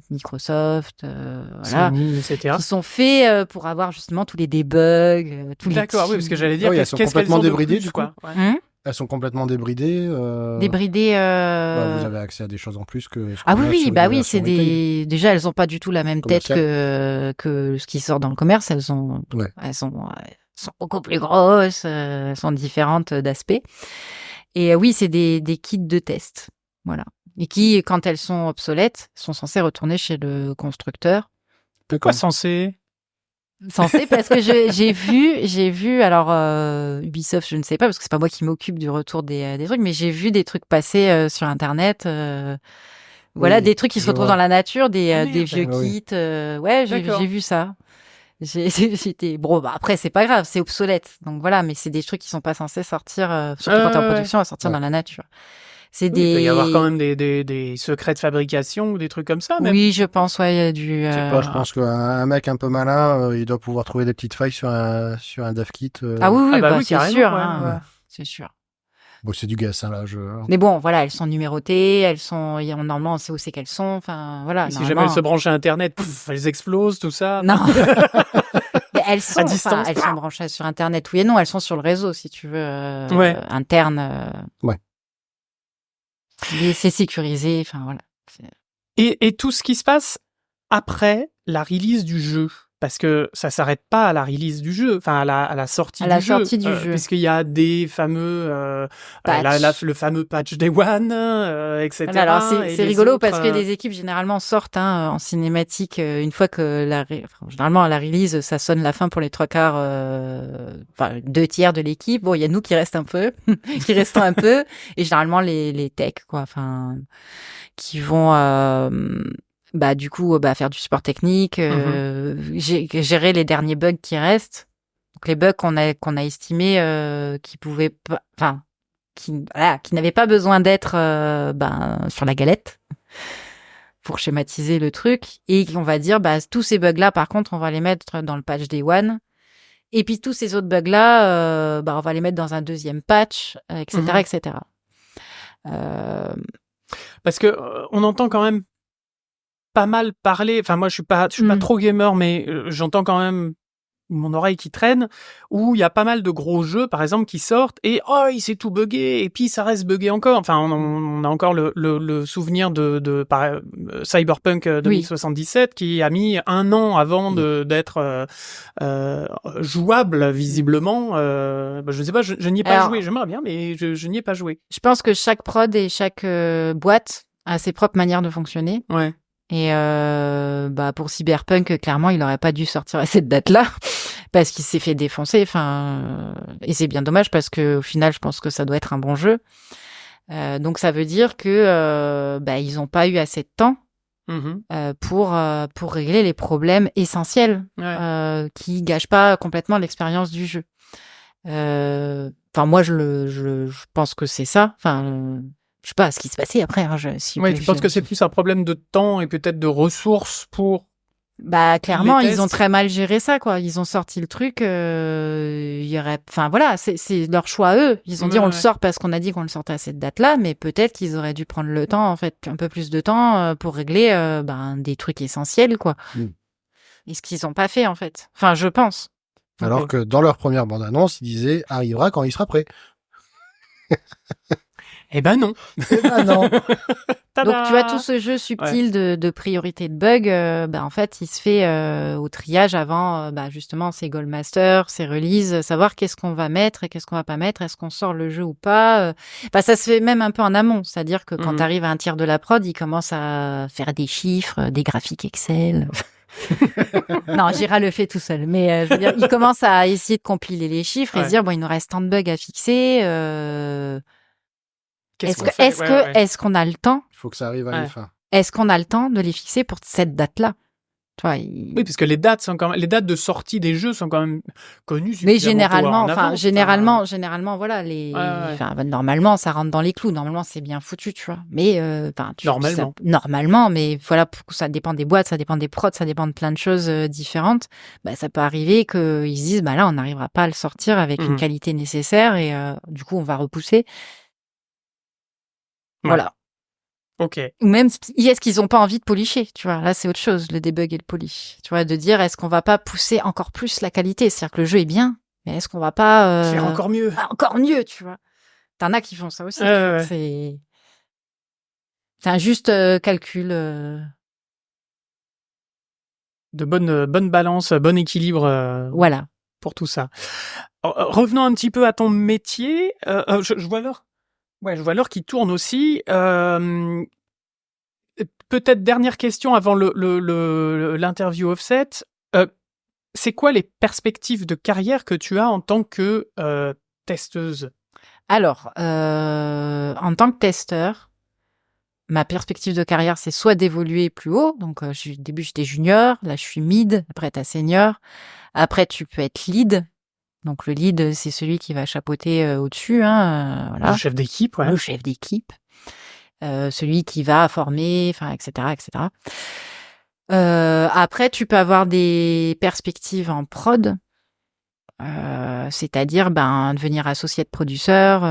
Microsoft, voilà, Sony, etc. qui sont faits pour avoir justement tous les debugs, tous les D'accord, oui, parce que j'allais dire Oui, elles qu'est-ce sont qu'elles complètement ont de débridées, plus, du coup. quoi. Ouais. Elles sont complètement débridées. débridés. Vous avez accès à des choses en plus que. Ce Ah qu'on a oui, sur oui, les c'est versions retail. des. Déjà, elles ont pas du tout la même tête que ce qui sort dans le commerce. Elles sont beaucoup plus grosses, elles sont différentes d'aspect. Et oui, c'est des kits de test, voilà. Et qui, quand elles sont obsolètes, sont censées retourner chez le constructeur. Pourquoi censé? Censé parce que j'ai vu alors Ubisoft, je ne sais pas parce que c'est pas moi qui m'occupe du retour des trucs, mais j'ai vu des trucs passer sur internet. Voilà, Oui, des trucs qui se je retrouvent vois. dans la nature, des merde. vieux Ah oui. kits. Ouais, D'accord. j'ai vu ça. J'étais bon, après c'est pas grave, c'est obsolète. Donc voilà, mais c'est des trucs qui sont pas censés sortir, surtout quand t'es en production, à sortir dans la nature. C'est Oui, il peut y avoir quand des. même des secrets de fabrication ou des trucs comme ça, même. Oui, je pense, ouais, il y a du. Je pense qu'un mec un peu malin, il doit pouvoir trouver des petites failles sur un dev kit. Ah oui, Ah bah oui, c'est carrément, sûr, ouais, hein, ouais. c'est sûr. Bon, c'est du guess, hein, là. Mais bon, voilà, elles sont numérotées, normalement, on sait où c'est qu'elles sont. Enfin, voilà. Et si jamais elles se branchent à Internet, elles explosent, tout ça. Non. Mais elles sont, À distance. elles sont branchées sur Internet, oui et non, elles sont sur le réseau, si tu veux, Ouais. interne. Ouais. C'est sécurisé, enfin voilà. Et tout ce qui se passe après la release du jeu. Parce que ça s'arrête pas à la release du jeu, enfin à la sortie À la du jeu. sortie du jeu. Puisqu'il y a des fameux, Patch. le fameux patch Day One, etc. Voilà, alors et c'est les rigolo autres, parce que les équipes généralement sortent en cinématique une fois que généralement à la release ça sonne la fin pour les 3/4, 2/3 de l'équipe. Bon, il y a nous qui restons un peu, et généralement les techs quoi, enfin qui vont du coup faire du support technique, gérer les derniers bugs qui restent. Donc les bugs qu'on a estimés qui pouvaient pas, enfin qui n'avaient pas besoin d'être sur la galette pour schématiser le truc, et on va dire tous ces bugs là par contre on va les mettre dans le patch Day One, et puis tous ces autres bugs là on va les mettre dans un deuxième patch, etc. Parce que on entend quand même pas mal parler, enfin moi je suis pas trop gamer, mais j'entends quand même mon oreille qui traîne, où il y a pas mal de gros jeux par exemple qui sortent et il s'est tout buggé et puis ça reste buggé encore. Enfin on a encore le souvenir de Cyberpunk 2077 qui a mis 1 an avant d'être jouable visiblement. Je sais pas, je n'y ai pas joué, j'aimerais bien, mais je n'y ai pas joué. Je pense que chaque prod et chaque boîte a ses propres manières de fonctionner. Ouais. Et pour Cyberpunk, clairement, il aurait pas dû sortir à cette date-là parce qu'il s'est fait défoncer. Et c'est bien dommage parce que au final, je pense que ça doit être un bon jeu. Donc ça veut dire que ils ont pas eu assez de temps pour régler les problèmes essentiels qui gâchent pas complètement l'expérience du jeu. Moi, je pense que c'est ça. Je sais pas ce qui se passait après. Hein, Oui, tu penses que c'est plus un problème de temps et peut-être de ressources pour... Bah clairement, les ils ont tests. très mal géré ça, quoi. Ils ont sorti le truc. Il y aurait, enfin voilà, c'est leur choix à eux. Ils ont dit on le sort parce qu'on a dit qu'on le sortait à cette date-là, mais peut-être qu'ils auraient dû prendre le temps, en fait, un peu plus de temps pour régler des trucs essentiels, quoi. Et ce qu'ils ont pas fait, en fait. Enfin, je pense. Alors que dans leur première bande-annonce, ils disaient « arrivera quand il sera prêt ». Eh ben non. Eh ben non. Donc tu vois, tout ce jeu subtil de priorité de bug, en fait, il se fait au triage avant, justement, ces Goldmasters, ces releases, savoir qu'est-ce qu'on va mettre et qu'est-ce qu'on va pas mettre, est-ce qu'on sort le jeu ou pas. Ça se fait même un peu en amont, c'est-à-dire que quand tu arrives à un tiers de la prod, ils commencent à faire des chiffres, des graphiques Excel. Non, Jira le fait tout seul, mais je veux dire, il commence à essayer de compiler les chiffres et se dire bon, il nous reste tant de bugs à fixer. Est-ce qu'on a le temps? Il faut que ça arrive à une fin. Est-ce qu'on a le temps de les fixer pour cette date-là? Tu vois, Oui, parce que les dates de sortie des jeux sont quand même connues. Mais généralement, voilà, normalement, ça rentre dans les clous. Normalement, c'est bien foutu, tu vois. Mais normalement, mais voilà, ça dépend des boîtes, ça dépend des prods, ça dépend de plein de choses différentes. Ça peut arriver qu'ils se disent, là, on n'arrivera pas à le sortir avec une qualité nécessaire et du coup, on va repousser. Voilà. Ok. Ou même, est-ce qu'ils ont pas envie de policher, tu vois? Là, c'est autre chose, le debug et le polish. Tu vois, de dire, est-ce qu'on va pas pousser encore plus la qualité? C'est-à-dire que le jeu est bien, mais est-ce qu'on va pas faire encore mieux? Encore mieux, tu vois? T'en as qui font ça aussi. C'est un juste calcul. De bonne balance, bon équilibre. Voilà. Pour tout ça. Revenons un petit peu à ton métier. Je vois l'heure. Ouais, je vois l'heure qui tourne aussi. Peut-être dernière question avant l'interview offset. C'est quoi les perspectives de carrière que tu as en tant que testeuse? Alors, en tant que testeur, ma perspective de carrière, c'est soit d'évoluer plus haut. Donc, au début, j'étais junior. Là, je suis mid. Après, t'as senior. Après, tu peux être lead. Donc, le lead, c'est celui qui va chapeauter au-dessus. Voilà. Le chef d'équipe, ouais. Le chef d'équipe. Celui qui va former, etc., etc. Après, tu peux avoir des perspectives en prod. C'est-à-dire, devenir associé de producteur.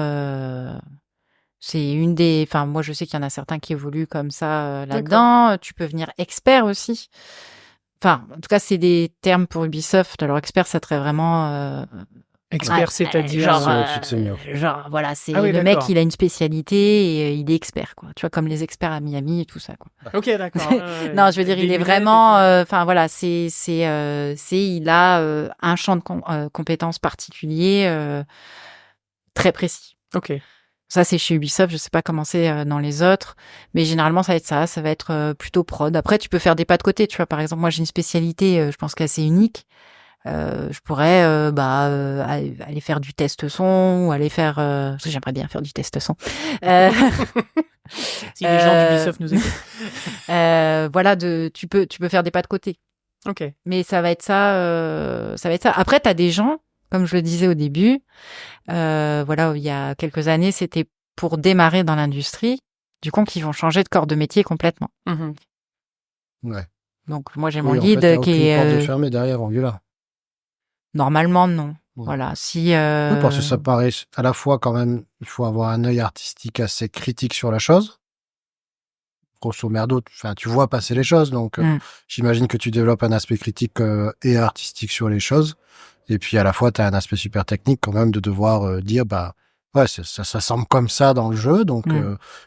C'est une des... Enfin, moi, je sais qu'il y en a certains qui évoluent comme ça là-dedans. D'accord. Tu peux venir expert aussi. Enfin, en tout cas, c'est des termes pour Ubisoft. Alors, expert, ça serait vraiment... Expert, c'est-à-dire... genre, voilà, c'est le mec, il a une spécialité et il est expert, quoi. Tu vois, comme les experts à Miami et tout ça, quoi. Ok, d'accord. Non, je veux dire, il est vraiment... voilà, il a un champ de compétences particulier très précis. Ok. Ça, c'est chez Ubisoft. Je sais pas comment c'est dans les autres, mais généralement, ça va être ça. Ça va être plutôt prod. Après, tu peux faire des pas de côté. Tu vois, par exemple, moi, j'ai une spécialité, je pense qu'assez unique. Je pourrais aller faire du test son ou aller faire... parce que j'aimerais bien faire du test son. Si les gens d'Ubisoft nous écoutent. Voilà, tu peux faire des pas de côté. Ok. Mais ça va être ça. Après, t'as des gens, comme je le disais au début, voilà, il y a quelques années, c'était pour démarrer dans l'industrie, du coup, qui vont changer de corps de métier complètement. Ouais. Donc, moi, j'ai mon lead qui est... porte de fermée derrière Angular. Normalement, non. Ouais. Voilà. Oui, parce que ça paraît à la fois quand même, il faut avoir un œil artistique assez critique sur la chose. Grosso merdo, tu vois passer les choses, donc j'imagine que tu développes un aspect critique et artistique sur les choses. Et puis à la fois, tu as un aspect super technique quand même de devoir dire, ouais, ça semble comme ça dans le jeu, donc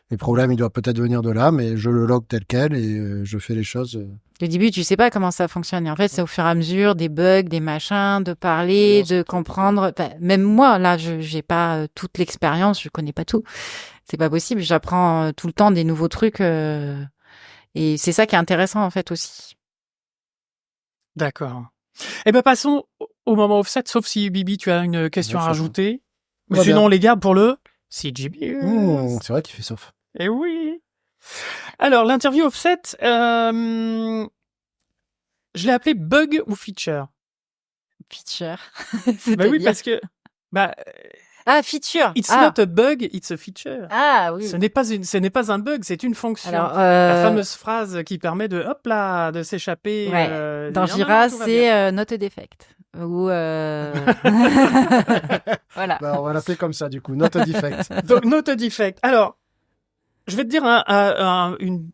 les problèmes, ils doivent peut-être venir de là, mais je le log tel quel et je fais les choses. Au début, tu sais pas comment ça fonctionne. Et en fait, c'est au fur et à mesure des bugs, des machins, de parler, de comprendre. Enfin, même moi, là, j'ai pas toute l'expérience, je connais pas tout. C'est pas possible. J'apprends tout le temps des nouveaux trucs. Et c'est ça qui est intéressant, en fait, aussi. D'accord. Eh ben, passons au moment offset, sauf si, Bibi, tu as une question à rajouter. Mais sinon, les gars, pour le CGB. C'est vrai qu'il fait sauf. Eh oui. Alors, l'interview offset, je l'ai appelé bug ou feature. Feature. Bah oui, parce que Ah, feature. It's not a bug, it's a feature. Ah oui. Ce n'est pas un bug, c'est une fonction. Alors, La fameuse phrase qui permet de de s'échapper. ouais. Dans non, Jira, tout va bien. c'est not a defect. Ou voilà. Bah, on va l'appeler comme ça, du coup. Not a defect. Donc, note defect. Alors, je vais te dire une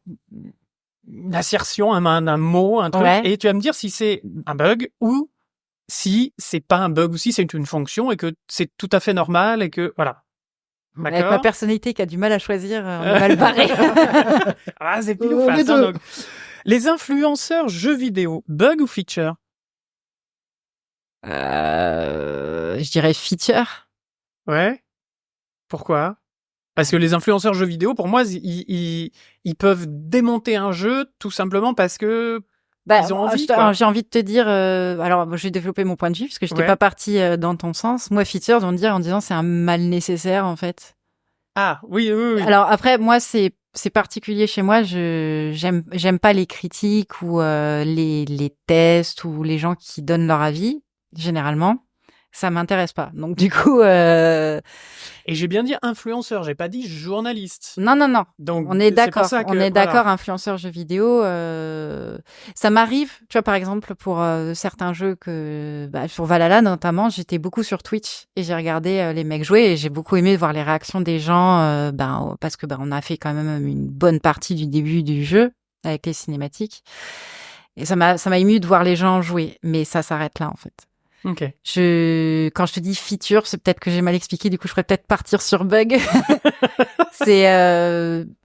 assertion, un mot, un truc, Ouais. et tu vas me dire si c'est un bug ou si c'est pas un bug ou si c'est une fonction et que c'est tout à fait normal et que voilà. Avec ma D'accord. personnalité qui a du mal à choisir, on est mal barré. Ah, c'est pile ou Les face. deux. Hein, donc. Les influenceurs jeux vidéo, bug ou feature? Je dirais feature. Ouais. Pourquoi? Parce que les influenceurs jeux vidéo, pour moi, ils peuvent démonter un jeu tout simplement parce que ils ont envie, quoi. J'ai envie de te dire, alors moi, je vais développer mon point de vue parce que j'étais Ouais. pas partie dans ton sens. Moi, feature, on me dire en disant c'est un mal nécessaire en fait. Ah oui, oui, oui. Alors après, moi, c'est particulier chez moi. J'aime pas les critiques ou les tests ou les gens qui donnent leur avis. Généralement, ça m'intéresse pas. Donc du coup, Et j'ai bien dit influenceur, j'ai pas dit journaliste. non. Donc On est c'est pour d'accord. ça que, On est voilà. d'accord. Influenceur jeux vidéo, ça m'arrive. Tu vois, par exemple, pour certains jeux sur Valhalla notamment, j'étais beaucoup sur Twitch et j'ai regardé les mecs jouer et j'ai beaucoup aimé voir les réactions des gens. Parce que on a fait quand même une bonne partie du début du jeu avec les cinématiques et ça m'a ému de voir les gens jouer. Mais ça s'arrête là en fait. Ok. Quand je te dis feature, c'est peut-être que j'ai mal expliqué, du coup, je pourrais peut-être partir sur bug.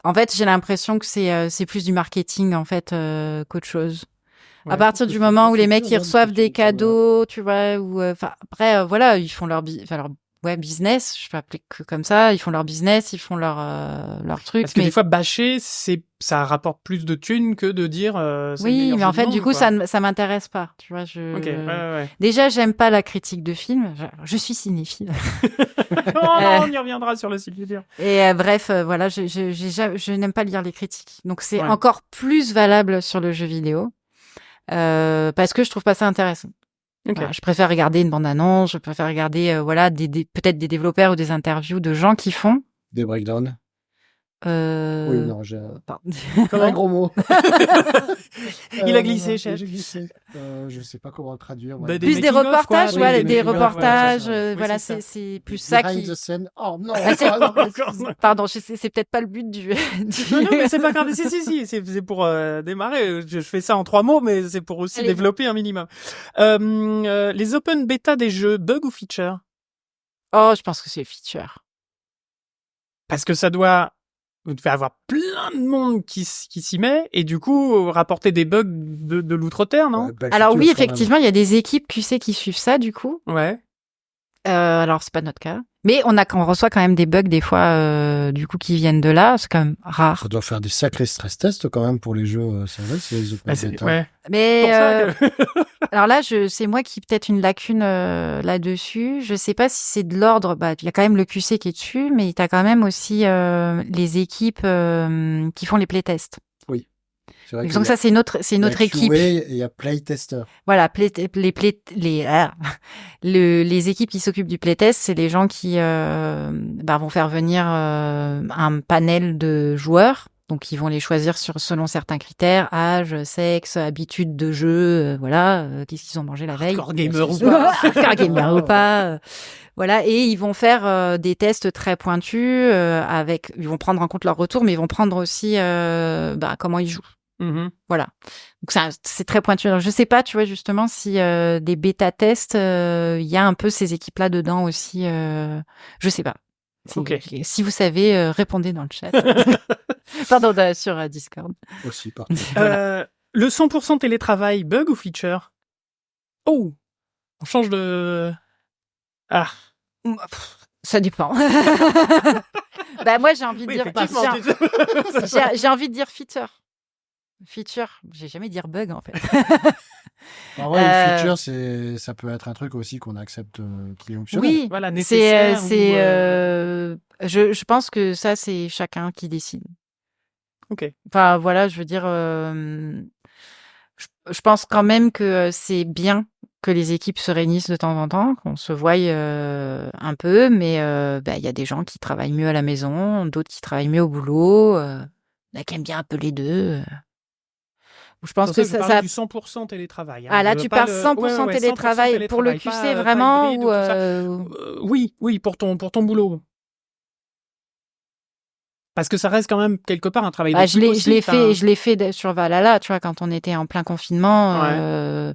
En fait, j'ai l'impression que c'est plus du marketing, en fait, qu'autre chose. Ouais, À partir je du trouve que moment où c'est les mecs, feature, ils reçoivent des feature, ça va. cadeaux, tu vois, ou, après, voilà, ils font leur business, je peux appeler que comme ça, ils font leur business, ils font leur truc. Parce que des fois, bâcher, ça rapporte plus de thunes que de dire. C'est le Oui, meilleur mais jeu en du fait, monde, du coup, quoi. ça m'intéresse pas, tu vois. Ok. Ouais. Déjà, j'aime pas la critique de films. Je suis cinéphile. Oh non, on y reviendra sur le site du dire. Et bref, voilà, je n'aime pas lire les critiques. Donc, c'est Ouais. encore plus valable sur le jeu vidéo. Parce que je trouve pas ça intéressant. Ok. Voilà, je préfère regarder une bande-annonce, je préfère regarder, peut-être des développeurs ou des interviews de gens qui font. Des breakdowns. Oui, non, j'ai pardon. un gros mot. Il a glissé, chef. J'ai glissé. Je sais pas comment le traduire. Bah, Ouais. des Plus des making-of, reportages, quoi. voilà, Oui, des making-of, reportages, ouais, c'est ça. voilà, Oui, c'est ça. c'est plus ça Behind qui. the scene. Oh non. Ah, c'est- non, Pardon, c'est peut-être pas le but du. Non, mais c'est pas grave. Si. C'est pour démarrer. Je fais ça en 3 mots, mais c'est pour aussi Allez. développer un minimum. Les open beta des jeux, bug ou feature? Oh, je pense que c'est feature. Parce que vous devez avoir plein de monde qui s'y met et du coup rapporter des bugs de l'outre-terre, non? Ouais, belle Alors feature, oui, quand même. effectivement, il y a des équipes QC qui suivent ça, du coup. Ouais. Alors c'est pas notre cas, mais on reçoit quand même des bugs des fois, du coup, qui viennent de là. C'est quand même rare. Ça doit faire des sacrés stress tests quand même pour les jeux. C'est vrai, c'est les open Bah, c'est beta. ouais. Mais Pour ça que... alors là, c'est moi qui ai peut-être une lacune là-dessus. Je sais pas si c'est de l'ordre. Il y a quand même le QC qui est dessus, mais t'as quand même aussi les équipes qui font les playtests. C'est vrai Donc ça, c'est une autre équipe. Et il y a playtester. Voilà, les équipes qui s'occupent du playtest, c'est les gens qui vont faire venir un panel de joueurs. Donc, ils vont les choisir selon certains critères, âge, sexe, habitude de jeu, qu'est-ce qu'ils ont mangé la veille. Hardcore gamer ou pas. Hardcore gamer ou pas. Voilà, et ils vont faire des tests très pointus ils vont prendre en compte leur retour, mais ils vont prendre aussi comment ils jouent. Mhm. Voilà. Donc c'est très pointu. Alors, je sais pas, tu vois, justement, si des bêta-tests, il y a un peu ces équipes-là dedans aussi. Je sais pas. Ok. Si vous savez, répondez dans le chat. Pardon, sur Discord. Aussi, par Le 100% télétravail, bug ou feature? Oh, on change de... Ah. Ça dépend. Moi, j'ai envie de dire... effectivement. j'ai envie de dire feature. Feature, j'ai jamais dire bug en fait. En vrai, une feature, ça peut être un truc aussi qu'on accepte qui est optionnel. Oui, Voilà, nécessaire. je pense que ça, c'est chacun qui décide. Ok. Enfin, voilà, je veux dire, je pense quand même que c'est bien que les équipes se réunissent de temps en temps, qu'on se voie un peu, mais il y a des gens qui travaillent mieux à la maison, d'autres qui travaillent mieux au boulot, il y en a qui aiment bien un peu les deux. Je pense que je ça, parlais du 100% télétravail. Hein. Ah là, Je tu pas parles le- 100% ouais, télétravail. 100% Pour le télétravail, QC, pas vraiment hybride, ou tout ça. Oui, pour ton boulot. Parce que ça reste quand même quelque part un travail Bah, d'équipe aussi. je l'ai fait sur Valhalla, tu vois, quand on était en plein confinement. Ouais.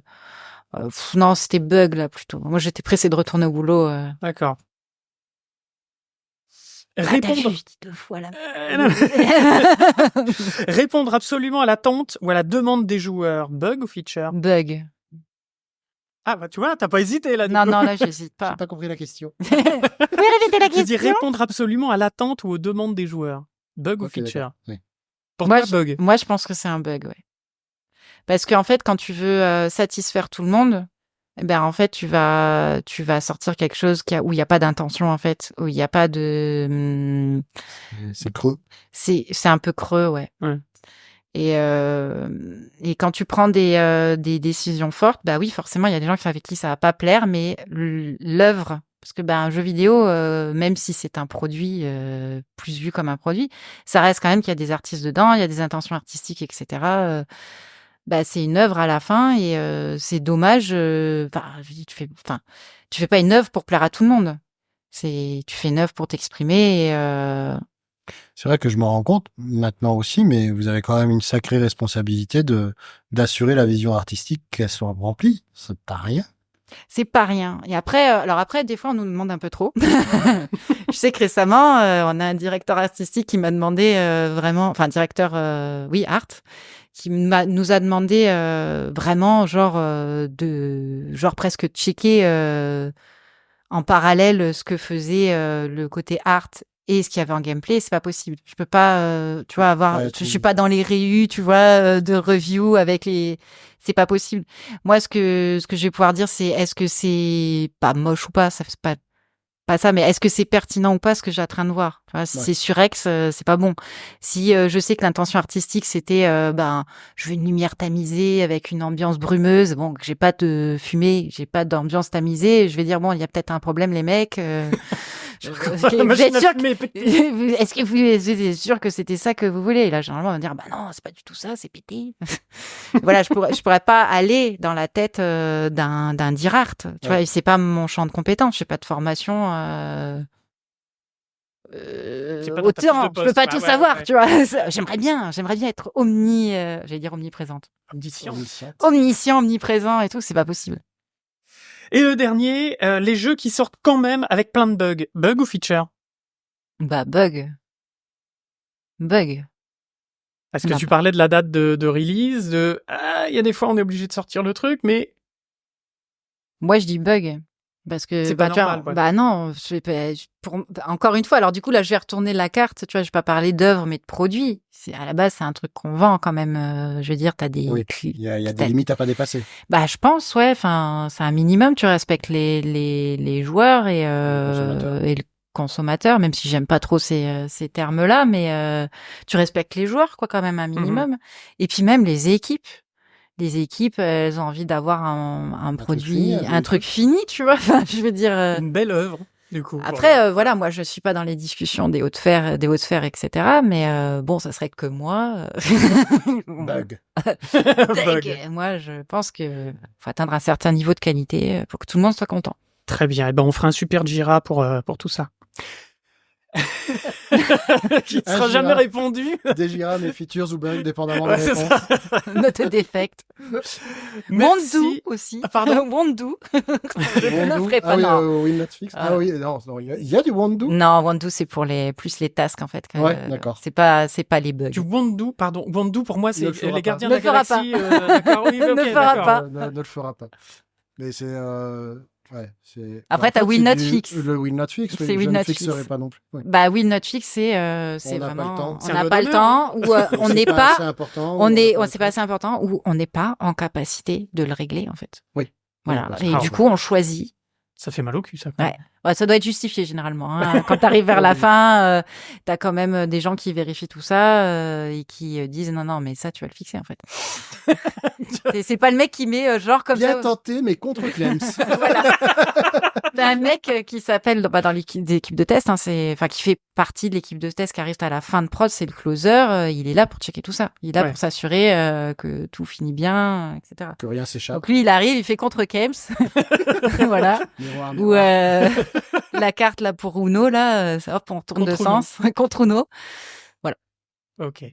Non, c'était bug là plutôt. Moi, j'étais pressée de retourner au boulot. D'accord. T'as Répondre... vu, je dis 2 fois là. non. Répondre absolument à l'attente ou à la demande des joueurs. Bug ou feature? Bug. Ah bah tu vois, t'as pas hésité là. Du Non, coup. non, là, j'hésite J'ai pas. pas compris la question. Vous pouvez répéter la J'ai dit question? répondre absolument à l'attente ou aux demandes des joueurs. Bug ou Ok, feature? d'accord. Oui. Pour Moi, toi, bug. Moi, je pense que c'est un bug, ouais. Parce qu'en fait, quand tu veux satisfaire tout le monde, eh ben en fait, tu vas sortir quelque chose où il y a pas d'intention en fait, où il y a pas de. C'est creux. C'est un peu creux, ouais. Ouais. Et quand tu prends des décisions fortes, bah oui, forcément, il y a des gens avec qui ça va pas plaire, mais l'œuvre, parce que un jeu vidéo, même si c'est un produit plus vu comme un produit, ça reste quand même qu'il y a des artistes dedans, il y a des intentions artistiques, etc. C'est une œuvre à la fin et c'est dommage. Je dis, tu fais pas une œuvre pour plaire à tout le monde. Tu fais une œuvre pour t'exprimer. C'est vrai que je m'en rends compte maintenant aussi, mais vous avez quand même une sacrée responsabilité d'assurer la vision artistique qu'elle soit remplie. C'est pas rien. C'est pas rien. Et après, des fois, on nous demande un peu trop. Je sais que récemment, on a un directeur artistique qui m'a demandé directeur, art, qui nous a demandé vraiment, genre presque checker en parallèle ce que faisait le côté art et ce qu'il y avait en gameplay. C'est pas possible. Je peux pas, tu vois, je suis pas dans les réus, tu vois, de review avec les. C'est pas possible. Moi, ce que je vais pouvoir dire, c'est est-ce que c'est pas moche ou pas, ça c'est pas ça, mais est-ce que c'est pertinent ou pas ce que j'ai en train de voir? Tu vois, si c'est surex, c'est pas bon. Si je sais que l'intention artistique c'était je veux une lumière tamisée avec une ambiance brumeuse, bon, que j'ai pas de fumée, j'ai pas d'ambiance tamisée, je vais dire bon, il y a peut-être un problème les mecs. Vous êtes sûr est-ce que vous êtes sûr que c'était ça que vous voulez? Et là, généralement, on va dire non, c'est pas du tout ça, c'est pété. Voilà, je pourrais pas aller dans la tête d'un dire art. Tu vois, c'est pas mon champ de compétence. J'ai pas de formation. Autant, je peux pas tout savoir, tu vois. J'aimerais bien être j'allais dire omniprésente. Omniscient, omniprésent et tout, c'est pas possible. Et le dernier, les jeux qui sortent quand même avec plein de bugs. Bug ou feature? Bug. Parce que tu parlais de la date de release, il y a des fois on est obligé de sortir le truc, mais... Moi, je dis bug. Parce que c'est pas normal, non, encore une fois, alors du coup là je vais retourner la carte, tu vois, je vais pas parler d'œuvre mais de produits. À la base c'est un truc qu'on vend quand même, je veux dire, t'as des il y a des limites à pas dépasser. Je pense enfin c'est un minimum, tu respectes les joueurs et le consommateur, même si j'aime pas trop ces termes-là, mais tu respectes les joueurs quoi quand même un minimum. Et puis même les équipes, elles ont envie d'avoir un produit, un truc fini, tu vois. Enfin, je veux dire. Une belle œuvre, du coup. Après, voilà, moi, je suis pas dans les discussions des hautes sphères, etc. Mais bon, ça serait que moi. Bug. Bug. Moi, je pense que faut atteindre un certain niveau de qualité pour que tout le monde soit content. Très bien. Et on fera un super Jira pour tout ça. Qui ne sera jamais répondu. Des Jira, mais features ou bugs, dépendamment des réponses. Note defect. Wondu aussi. Ah, pardon. Wondu. Je ne ferai pas, oui, Netflix. Oui, non, il y a du Wondu. Non, Wondu, c'est pour plus les tasks, en fait. D'accord. C'est pas les bugs. Du Wondu, pardon. Wondu, pour moi, c'est les gardiens de la galaxie. D'accord, oui, ne fera pas. Ne le fera pas. Mais c'est... Après, t'as Will Not Fix. Le Will Not Fix, c'est Will je ne Not fixerai Fix. pas non plus. Oui. Will Not Fix, c'est vraiment... On n'a pas le temps, ou on n'est pas... C'est pas assez important, ou on n'est pas en capacité de le régler, en fait. Oui. Voilà. Et du coup, on choisit. Ça fait mal au cul, ça. Ouais. Ouais, ça doit être justifié généralement. Hein. Quand t'arrives vers la fin, t'as quand même des gens qui vérifient tout ça et qui disent non, mais ça, tu vas le fixer en fait. c'est pas le mec qui met genre comme Bien ça. tenté, mais contre Clems. Voilà. T'as un mec qui s'appelle dans l'équipe de test, hein, qui fait partie de l'équipe de test qui arrive à la fin de prod, c'est le closer. Il est là pour checker tout ça. Il est là pour s'assurer que tout finit bien, etc. Que rien s'échappe. Donc lui, il arrive, il fait contre Kems. Voilà. Miroir. Ou la carte là pour Uno, là, hop, on tourne de sens contre Uno. Voilà. Ok.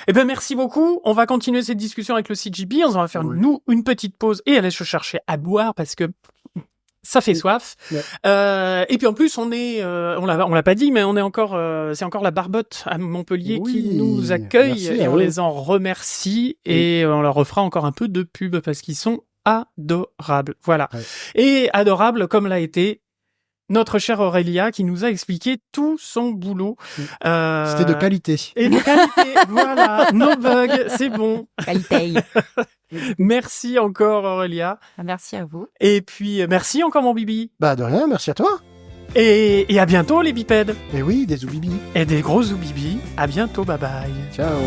Eh ben merci beaucoup. On va continuer cette discussion avec le CGB. On va faire nous une petite pause et aller se chercher à boire parce que ça fait soif. Ouais. Et puis en plus, on l'a pas dit, mais on est encore, c'est encore la Barbotte à Montpellier qui nous accueille et on les en remercie et on leur refera encore un peu de pub parce qu'ils sont adorables. Voilà. Ouais. Et adorables comme l'a été notre chère Aurélia qui nous a expliqué tout son boulot. C'était de qualité. Et de qualité, voilà. No bug, c'est bon. Qualité. Merci encore Aurélia. Merci à vous. Et puis merci encore mon Bibi. Bah de rien, merci à toi. Et à bientôt les bipèdes. Et oui, des zoubibis. Et des gros zoubibis. À bientôt, bye bye. Ciao.